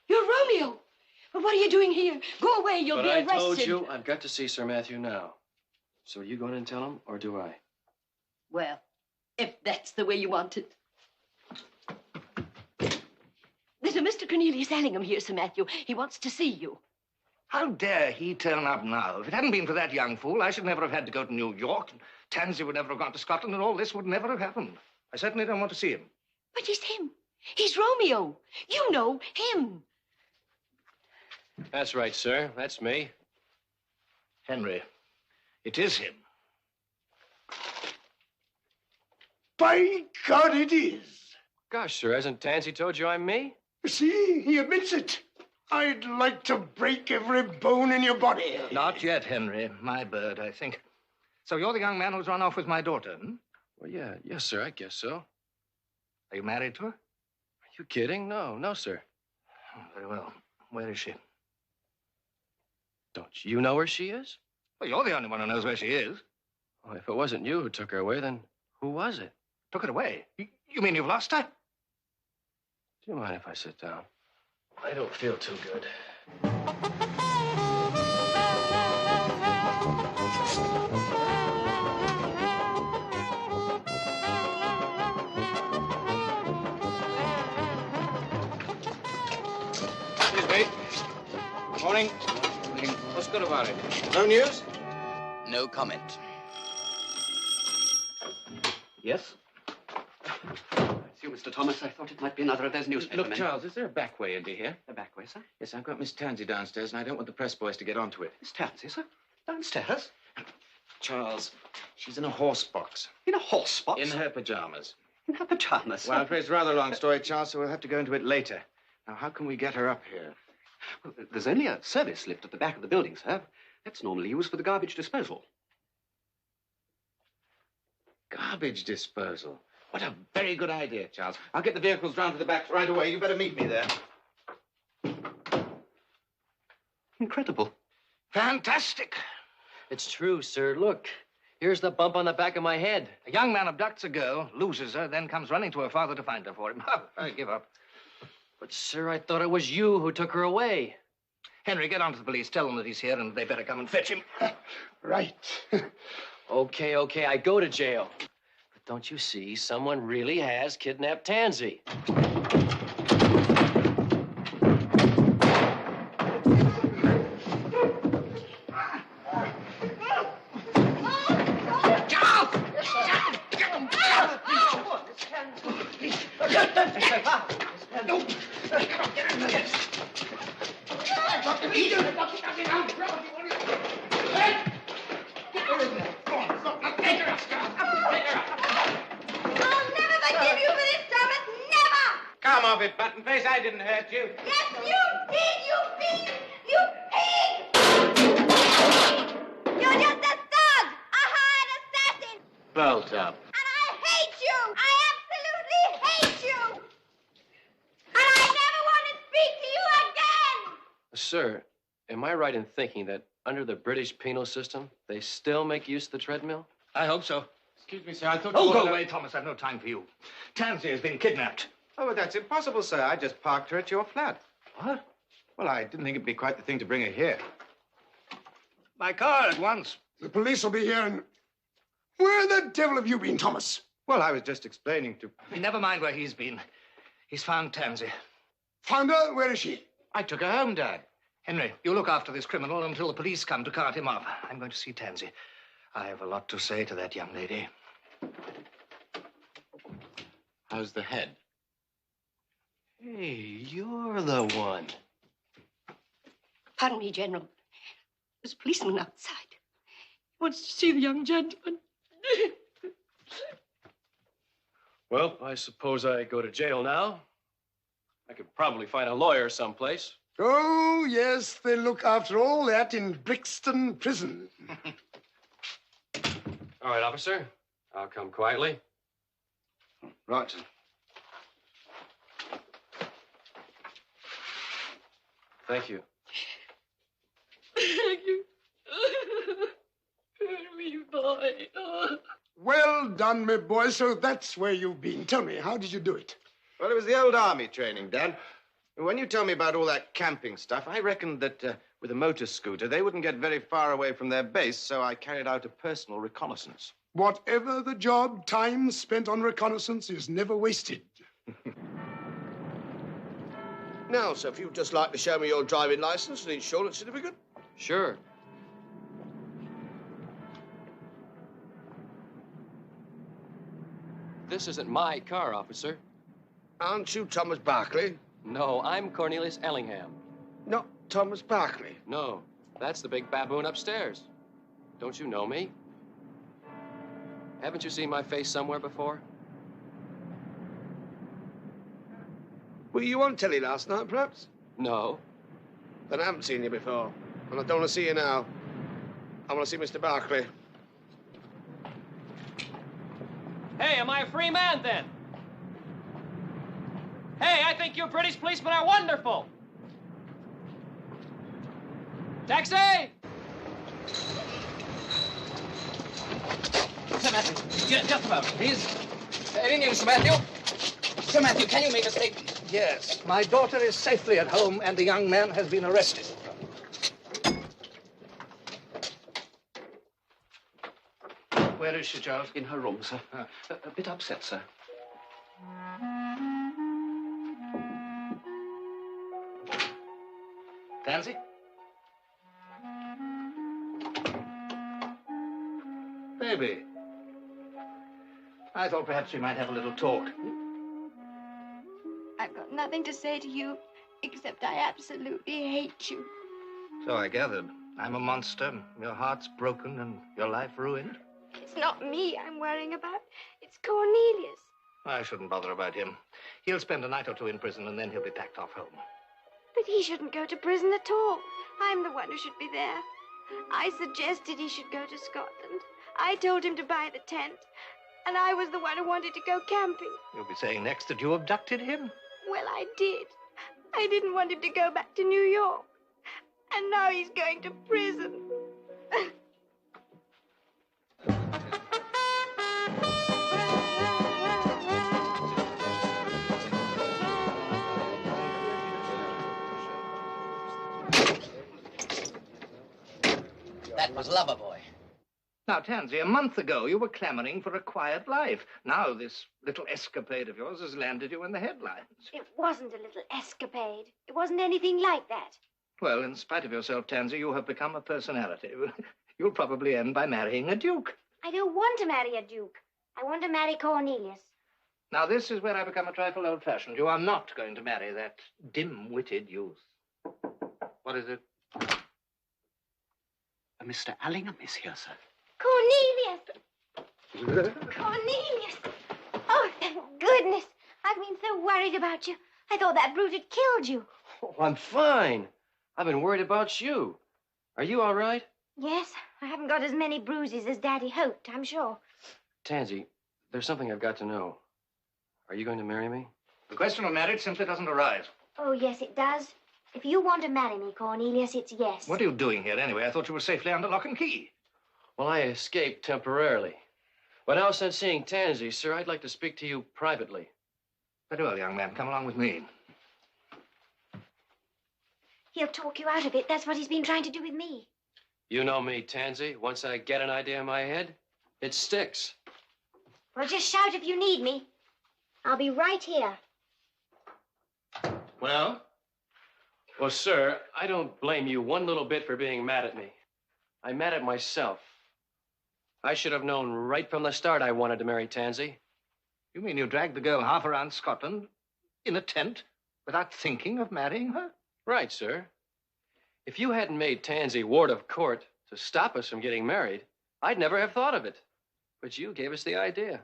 You're Romeo. But what are you doing here? Go away. You'll be arrested. But I told you I've got to see Sir Matthew now. So are you going to tell him, or do I? Well, if that's the way you want it. There's a Mr. Cornelius Ellingham here, Sir Matthew. He wants to see you. How dare he turn up now? If it hadn't been for that young fool, I should never have had to go to New York. And Tansy would never have gone to Scotland, and all this would never have happened. I certainly don't want to see him. But he's him. He's Romeo. You know him. That's right, sir. That's me. Henry, it is him. By God, it is. Gosh, sir, hasn't Tansy told you I'm me? See, he admits it. I'd like to break every bone in your body. Not yet, Henry. My bird, I think. So you're the young man who's run off with my daughter, hmm? Well, yeah. Yes, sir, I guess so. Are you married to her? Are you kidding? No, sir. Oh, very well. Where is she? Don't you know where she is? Well, you're the only one who knows where she is. Well, if it wasn't you who took her away, then who was it? Took her away? You mean you've lost her? Do you mind if I sit down? I don't feel too good. Excuse me. Morning. What's good about it? No news? No comment. Yes? It's you, Mr. Thomas. I thought it might be another of those newspaper Look, men. Charles, is there a back way into here? A back way, sir? Yes, I've got Miss Tansy downstairs, and I don't want the press boys to get onto it. Miss Tansy, sir? Downstairs? Charles, she's in a horse box. In a horse box? In her pajamas. In her pajamas? Well, I'm afraid it's a rather long story, Charles, so we'll have to go into it later. Now, how can we get her up here? Well, there's only a service lift at the back of the building, sir. That's normally used for the garbage disposal. Garbage disposal? What a very good idea, Charles. I'll get the vehicles round to the back right away. You better meet me there. Incredible. Fantastic. It's true, sir. Look, here's the bump on the back of my head. A young man abducts a girl, loses her, then comes running to her father to find her for him. I give up. But, sir, I thought it was you who took her away. Henry, get on to the police. Tell them that he's here and they better come and fetch him. Right. Okay, I go to jail. But But don't you see? Someone really has kidnapped Tansy. Come off it, Buttonface. I didn't hurt you. Yes, you did, you thief! You pig! You're just a thug! A hired assassin! Belt up. And I hate you! I absolutely hate you! And I never want to speak to you again! Sir, am I right in thinking that under the British penal system, they still make use of the treadmill? I hope so. Excuse me, sir. I thought... Oh, go away, Thomas. I've no time for you. Tansy has been kidnapped. Oh, but that's impossible, sir. I just parked her at your flat. What? Well, I didn't think it'd be quite the thing to bring her here. My car at once. The police will be here and... Where the devil have you been, Thomas? Well, I was just explaining to... Never mind where he's been. He's found Tansy. Found her? Where is she? I took her home, Dad. Henry, you look after this criminal until the police come to cart him off. I'm going to see Tansy. I have a lot to say to that young lady. How's the head? Hey, you're the one. Pardon me, General. There's a policeman outside. He wants to see the young gentleman. Well, I suppose I go to jail now. I could probably find a lawyer someplace. Oh, yes, they look after all that in Brixton Prison. All right, officer. I'll come quietly. Right. Thank you. Thank you. Me boy. Well done, my boy. So that's where you've been. Tell me, how did you do it? Well, it was the old army training, Dad. When you tell me about all that camping stuff, I reckoned that with a motor scooter, they wouldn't get very far away from their base, so I carried out a personal reconnaissance. Whatever the job, time spent on reconnaissance is never wasted. Now, sir, if you'd just like to show me your driving license and insurance certificate. Sure. This isn't my car, officer. Aren't you Thomas Barclay? No, I'm Cornelius Ellingham. Not Thomas Barclay. No, that's the big baboon upstairs. Don't you know me? Haven't you seen my face somewhere before? Were you on telly last night, perhaps? No. Then I haven't seen you before, and I don't want to see you now. I want to see Mr. Barclay. Hey, am I a free man, then? Hey, I think you British policemen are wonderful. Taxi! Sir Matthew, just about, please. Any news, Sir Matthew? Sir Matthew, can you make a statement? Yes, my daughter is safely at home and the young man has been arrested. Where is she, Charles? In her room, sir. A bit upset, sir. Tansy? Baby. I thought perhaps we might have a little talk. I've got nothing to say to you, except I absolutely hate you. So I gathered. I'm a monster. Your heart's broken and your life ruined. It's not me I'm worrying about. It's Cornelius. I shouldn't bother about him. He'll spend a night or two in prison and then he'll be packed off home. But he shouldn't go to prison at all. I'm the one who should be there. I suggested he should go to Scotland. I told him to buy the tent. And I was the one who wanted to go camping. You'll be saying next that you abducted him? Well, I did. I didn't want him to go back to New York. And now he's going to prison. That was Loverboy. Now, Tansy, a month ago you were clamoring for a quiet life. Now this little escapade of yours has landed you in the headlines. It wasn't a little escapade. It wasn't anything like that. Well, in spite of yourself, Tansy, you have become a personality. You'll probably end by marrying a duke. I don't want to marry a duke. I want to marry Cornelius. Now, this is where I become a trifle old-fashioned. You are not going to marry that dim-witted youth. What is it? Mr. Allingham is here, sir. Cornelius! Cornelius! Oh, thank goodness. I've been so worried about you. I thought that brute had killed you. Oh, I'm fine. I've been worried about you. Are you all right? Yes, I haven't got as many bruises as Daddy hoped, I'm sure. Tansy, there's something I've got to know. Are you going to marry me? The question of marriage simply doesn't arise. Oh, yes, it does. If you want to marry me, Cornelius, it's yes. What are you doing here, anyway? I thought you were safely under lock and key. Well, I escaped temporarily. But now, since seeing Tansy, sir, I'd like to speak to you privately. Very well, young man. Come along with me. He'll talk you out of it. That's what he's been trying to do with me. You know me, Tansy. Once I get an idea in my head, it sticks. Well, just shout if you need me. I'll be right here. Well? Well, sir, I don't blame you one little bit for being mad at me. I'm mad at myself. I should have known right from the start I wanted to marry Tansy. You mean you dragged the girl half around Scotland in a tent without thinking of marrying her? Right, sir. If you hadn't made Tansy ward of court to stop us from getting married, I'd never have thought of it. But you gave us the idea.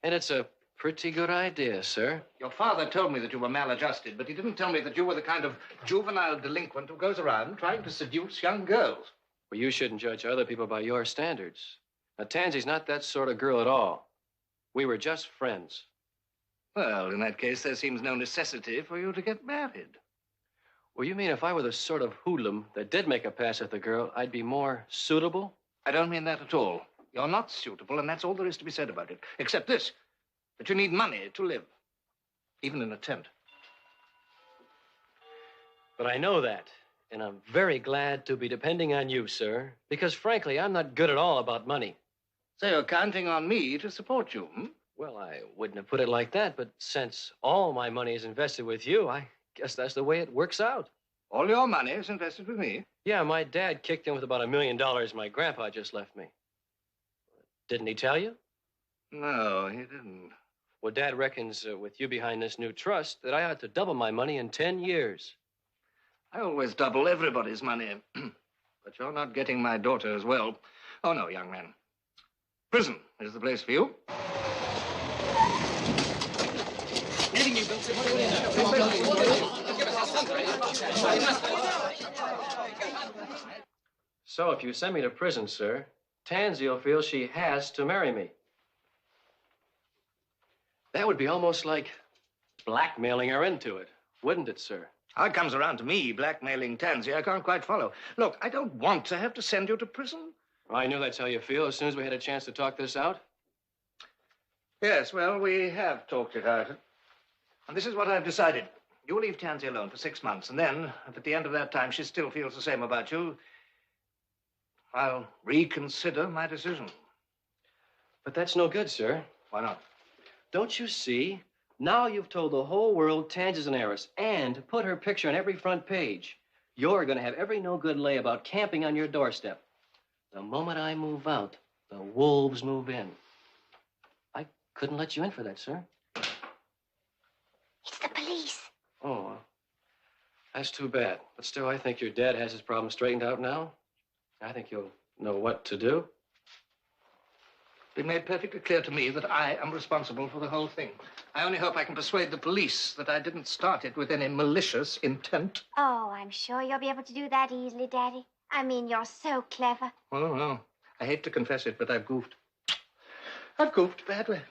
And it's a pretty good idea, sir. Your father told me that you were maladjusted, but he didn't tell me that you were the kind of juvenile delinquent who goes around trying to seduce young girls. Well, you shouldn't judge other people by your standards. Now, Tansy's not that sort of girl at all. We were just friends. Well, in that case, there seems no necessity for you to get married. Well, you mean if I were the sort of hoodlum that did make a pass at the girl, I'd be more suitable? I don't mean that at all. You're not suitable, and that's all there is to be said about it. Except this, that you need money to live, even in a tent. But I know that, and I'm very glad to be depending on you, sir, because frankly, I'm not good at all about money. So you're counting on me to support you, hmm? Well, I wouldn't have put it like that, but since all my money is invested with you, I guess that's the way it works out. All your money is invested with me? Yeah, my dad kicked in with about $1 million my grandpa just left me. Didn't he tell you? No, he didn't. Well, Dad reckons with you behind this new trust that I ought to double my money in 10 years. I always double everybody's money. But you're not getting my daughter as well. Oh, no, young man. Prison is the place for you. So if you send me to prison, sir, Tansy will feel she has to marry me. That would be almost like blackmailing her into it, wouldn't it, sir? How it comes around to me blackmailing Tansy, I can't quite follow. Look, I don't want to have to send you to prison. Well, I knew that's how you feel as soon as we had a chance to talk this out. Yes, well, we have talked it out. And this is what I've decided. You leave Tansy alone for 6 months, and then, if at the end of that time she still feels the same about you, I'll reconsider my decision. But that's no good, sir. Why not? Don't you see? Now you've told the whole world Tansy's an heiress and put her picture on every front page. You're going to have every no-good lay about camping on your doorstep. The moment I move out, the wolves move in. I couldn't let you in for that, sir. It's the police. Oh, well, that's too bad. But still, I think your dad has his problem straightened out now. I think you'll know what to do. It's been made perfectly clear to me that I am responsible for the whole thing. I only hope I can persuade the police that I didn't start it with any malicious intent. Oh, I'm sure you'll be able to do that easily, Daddy. I mean, you're so clever. Oh, no. I hate to confess it, but I've goofed. I've goofed badly.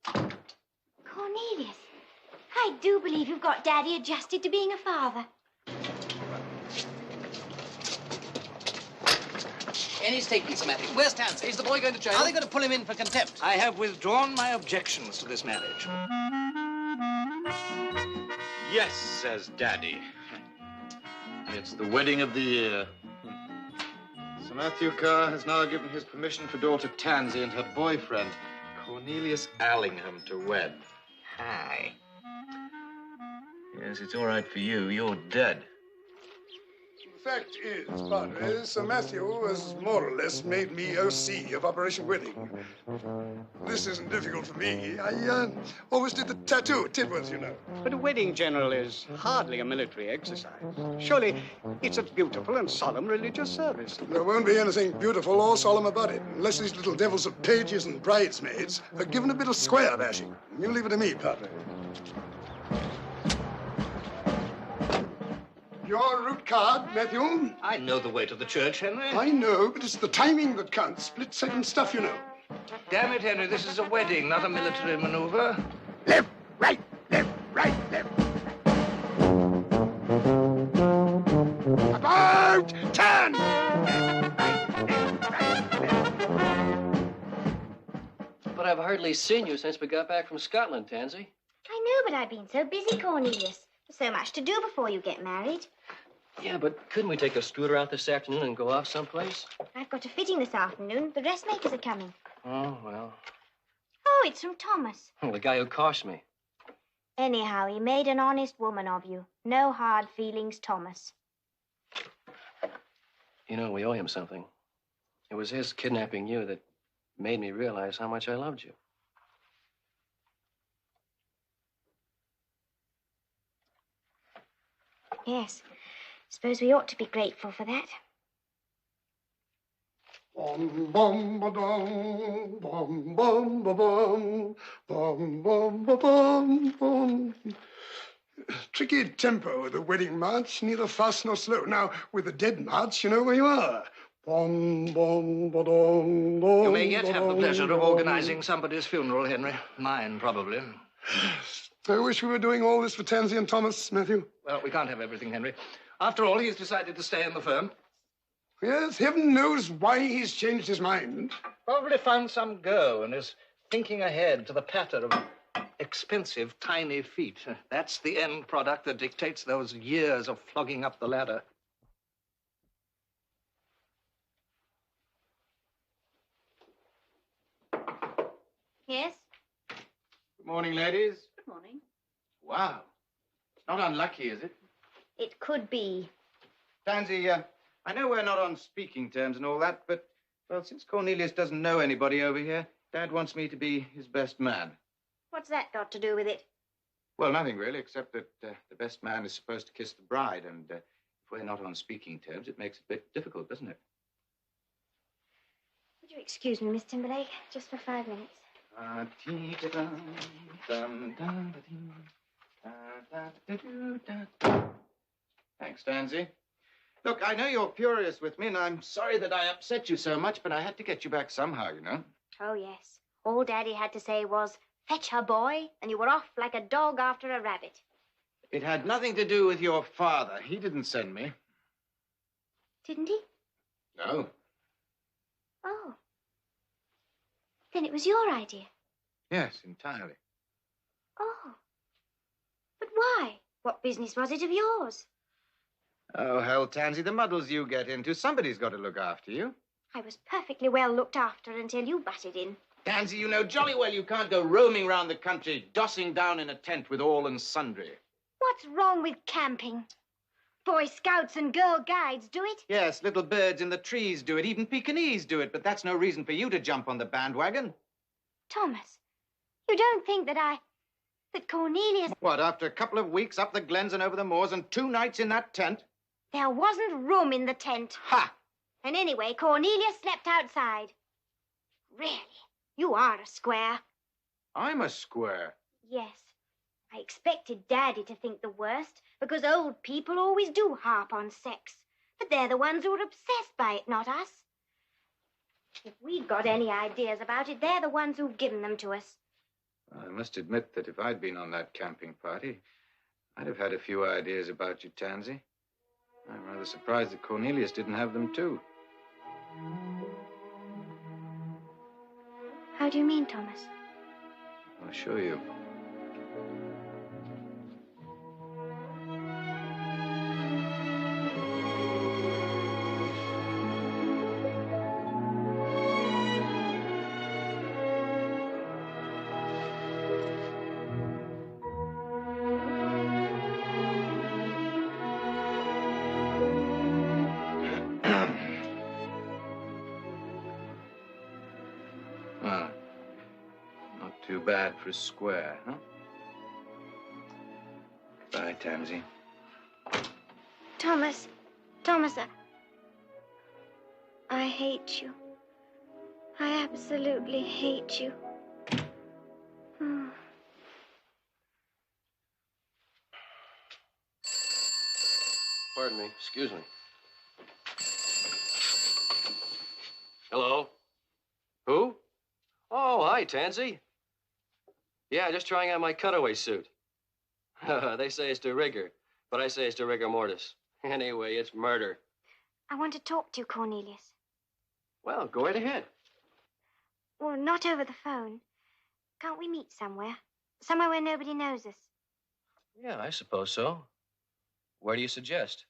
Cornelius, I do believe you've got Daddy adjusted to being a father. Any statements, Matthew? Where's Tansy? Is the boy going to jail? Are they going to pull him in for contempt? I have withdrawn my objections to this marriage. Yes, says Daddy. It's the wedding of the year. Sir Matthew Carr has now given his permission for daughter Tansy and her boyfriend, Cornelius Allingham, to wed. Hi. Yes, it's all right for you. You're dead. The fact is, Padre, Sir Matthew has more or less made me OC of Operation Wedding. This isn't difficult for me. I always did the tattoo at Tidworth, you know. But a wedding, General, is hardly a military exercise. Surely it's a beautiful and solemn religious service. There won't be anything beautiful or solemn about it, unless these little devils of pages and bridesmaids are given a bit of square bashing. You leave it to me, Padre. Your route card, Matthew? I know the way to the church, Henry. I know, but it's the timing that counts. Split-second stuff, you know. Damn it, Henry, this is a wedding, not a military maneuver. Left, right, left, right, left. About turn! But I've hardly seen you since we got back from Scotland, Tansy. I know, but I've been so busy, Cornelius. There's so much to do before you get married. Yeah, but couldn't we take a scooter out this afternoon and go off someplace? I've got a fitting this afternoon. The dressmakers are coming. Oh, well. Oh, it's from Thomas. Well, the guy who cost me. Anyhow, he made an honest woman of you. No hard feelings, Thomas. You know, we owe him something. It was his kidnapping you that made me realize how much I loved you. Yes. Suppose we ought to be grateful for that. Bom, bom, ba, dum, bom, bom, ba, bom, bom, bom, ba, bom, bom. Tricky tempo with the wedding march, neither fast nor slow. Now, with the dead march, you know where you are. Bom, bom, ba, dum, bom, You may yet have the pleasure of bom. organizing somebody's funeral, Henry. Mine, probably. I wish we were doing all this for Tansy and Thomas, Matthew. Well, we can't have everything, Henry. After all, he's decided to stay in the firm. Yes, heaven knows why he's changed his mind. Probably found some girl and is thinking ahead to the patter of expensive, tiny feet. That's the end product that dictates those years of flogging up the ladder. Yes? Good morning, ladies. Good morning. Wow. It's not unlucky, is it? It could be. Tansy, I know we're not on speaking terms and all that, but, well, since Cornelius doesn't know anybody over here, Dad wants me to be his best man. What's that got to do with it? Well, nothing really, except that the best man is supposed to kiss the bride, and if we're not on speaking terms, it makes it a bit difficult, doesn't it? Would you excuse me, Miss Timberlake, just for 5 minutes? Thanks, Tansy. Look, I know you're furious with me, and I'm sorry that I upset you so much, but I had to get you back somehow, you know. Oh, yes. All Daddy had to say was, "Fetch her, boy," and you were off like a dog after a rabbit. It had nothing to do with your father. He didn't send me. Didn't he? No. Oh. Then it was your idea. Yes, entirely. Oh. But why? What business was it of yours? Oh, hell, Tansy, the muddles you get into, somebody's got to look after you. I was perfectly well looked after until you butted in. Tansy, you know jolly well you can't go roaming round the country, dossing down in a tent with all and sundry. What's wrong with camping? Boy Scouts and Girl Guides do it. Yes, little birds in the trees do it, even Pekingese do it, but that's no reason for you to jump on the bandwagon. Thomas, you don't think that Cornelius... What, after a couple of weeks up the glens and over the moors and 2 nights in that tent? There wasn't room in the tent. Ha! And anyway, Cornelius slept outside. Really, you are a square. I'm a square. Yes. I expected Daddy to think the worst, because old people always do harp on sex. But they're the ones who are obsessed by it, not us. If we've got any ideas about it, they're the ones who've given them to us. I must admit that if I'd been on that camping party, I'd have had a few ideas about you, Tansy. I'm rather surprised that Cornelius didn't have them, too. How do you mean, Thomas? I'll show you. too bad for square, huh? Bye, Tansy. Thomas, I hate you. I absolutely hate you. Pardon me. Excuse me. Hello? Who? Oh, hi, Tansy. Yeah, just trying on my cutaway suit. They say it's de rigor, but I say it's de rigor mortis. Anyway, it's murder. I want to talk to you, Cornelius. Well, go right ahead. Well, not over the phone. Can't we meet somewhere? Somewhere where nobody knows us. Yeah, I suppose so. Where do you suggest?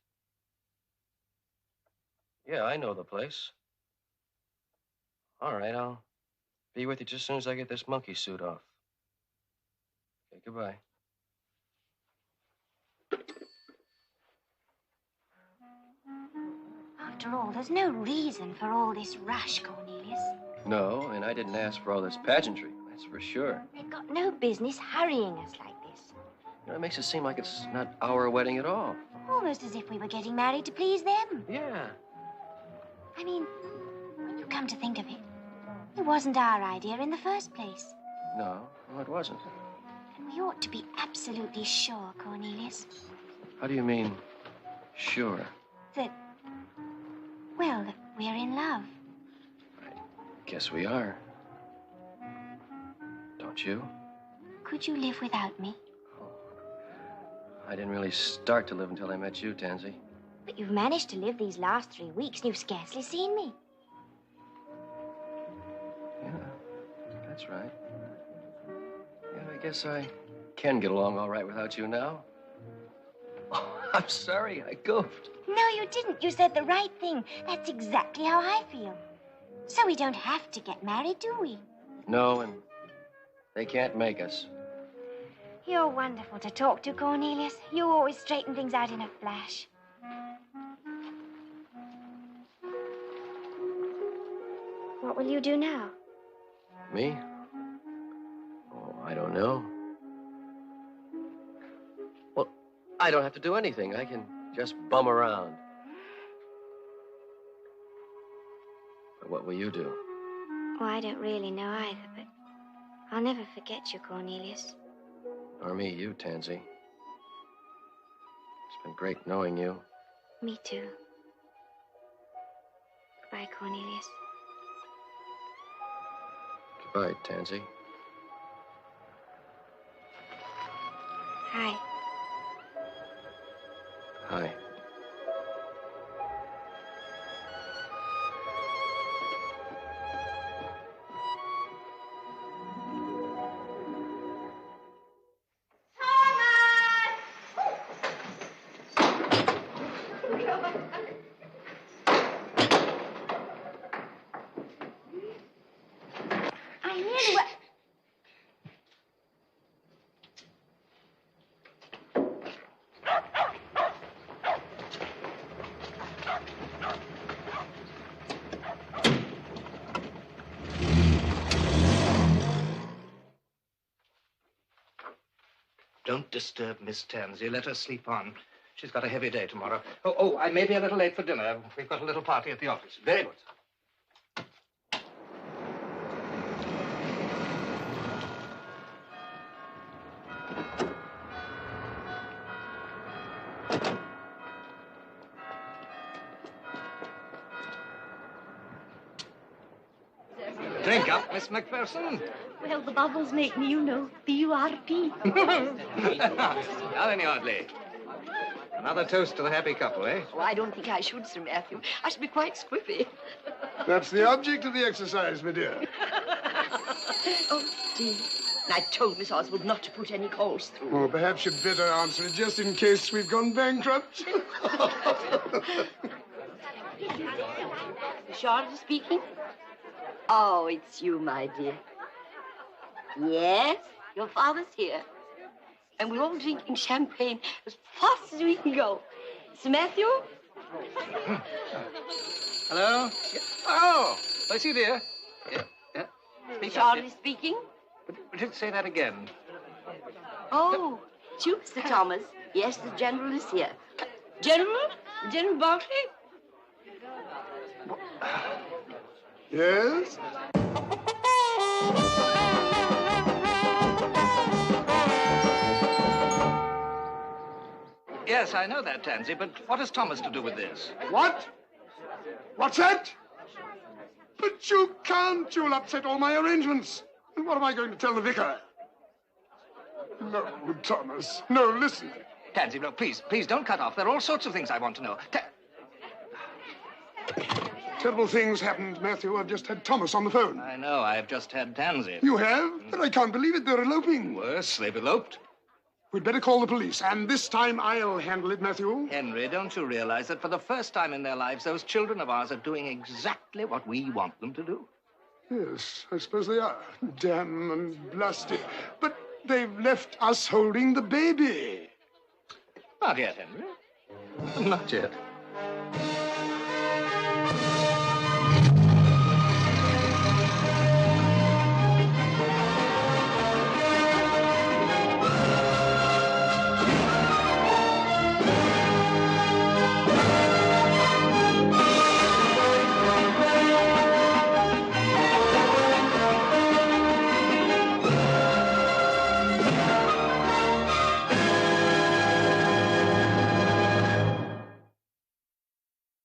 Yeah, I know the place. All right, I'll be with you just as soon as I get this monkey suit off. Okay, goodbye. After all, there's no reason for all this rush, Cornelius. No, and I didn't ask for all this pageantry, that's for sure. They've got no business hurrying us like this. You know, it makes it seem like it's not our wedding at all. Almost as if we were getting married to please them. Yeah. I mean, when you come to think of it, it wasn't our idea in the first place. No, it wasn't. And we ought to be absolutely sure, Cornelius, How do you mean, sure? that we're in love. Guess we are. Don't you? Could you live without me? I didn't really start to live until I met you, Tansy. But you've managed to live these last 3 weeks and you've scarcely seen me. Yeah, that's right. Yeah, I guess I can get along all right without you now. Oh, I'm sorry, I goofed. No, you didn't. You said the right thing. That's exactly how I feel. So we don't have to get married, do we? No, and they can't make us. You're wonderful to talk to, Cornelius. You always straighten things out in a flash. What will you do now? Me? Oh, I don't know. Well, I don't have to do anything. I can just bum around. But what will you do? Oh, I don't really know either, but I'll never forget you, Cornelius. Or me, you, Tansy. It's been great knowing you. Me too. Goodbye, Cornelius. Goodbye, Tansy. Hi. Hi. I really wa... Don't disturb Miss Tansy. Let her sleep on. She's got a heavy day tomorrow. Oh, I may be a little late for dinner. We've got a little party at the office. Very good. Drink up, Miss McPherson. Well, the bubbles make me, you know, B-U-R-P. Now then, Yardley. Another toast to the happy couple, eh? Oh, I don't think I should, Sir Matthew. I should be quite squiffy. That's the object of the exercise, my dear. Oh, dear. I told Miss Oswald not to put any calls through. Oh, perhaps you'd better answer it just in case we've gone bankrupt. Charlotte speaking? Oh, it's you, my dear. Yes, your father's here. And we're all drinking champagne as fast as we can go. Sir Matthew? Hello? Oh, I see, dear. Yeah. Charlotte speaking? But Say that again. Oh, it's you, Mr. Thomas. Yes, the General is here. General? General Barclay? Yes? Yes, I know that, Tansy, but what has Thomas to do with this? What? What's that? But you can't. You'll upset all my arrangements. And what am I going to tell the vicar? No, Thomas. No, listen. Tansy, look, please don't cut off. There are all sorts of things I want to know. Terrible things happened, Matthew. I've just had Thomas on the phone. I know. I've just had Tansy. You have? But I can't believe it. They're eloping. Worse, they've eloped. We'd better call the police, and this time I'll handle it, Matthew. Henry, don't you realize that for the first time in their lives, those children of ours are doing exactly what we want them to do? Yes, I suppose they are. Damn and blasted. But they've left us holding the baby. Not yet, Henry. Not yet.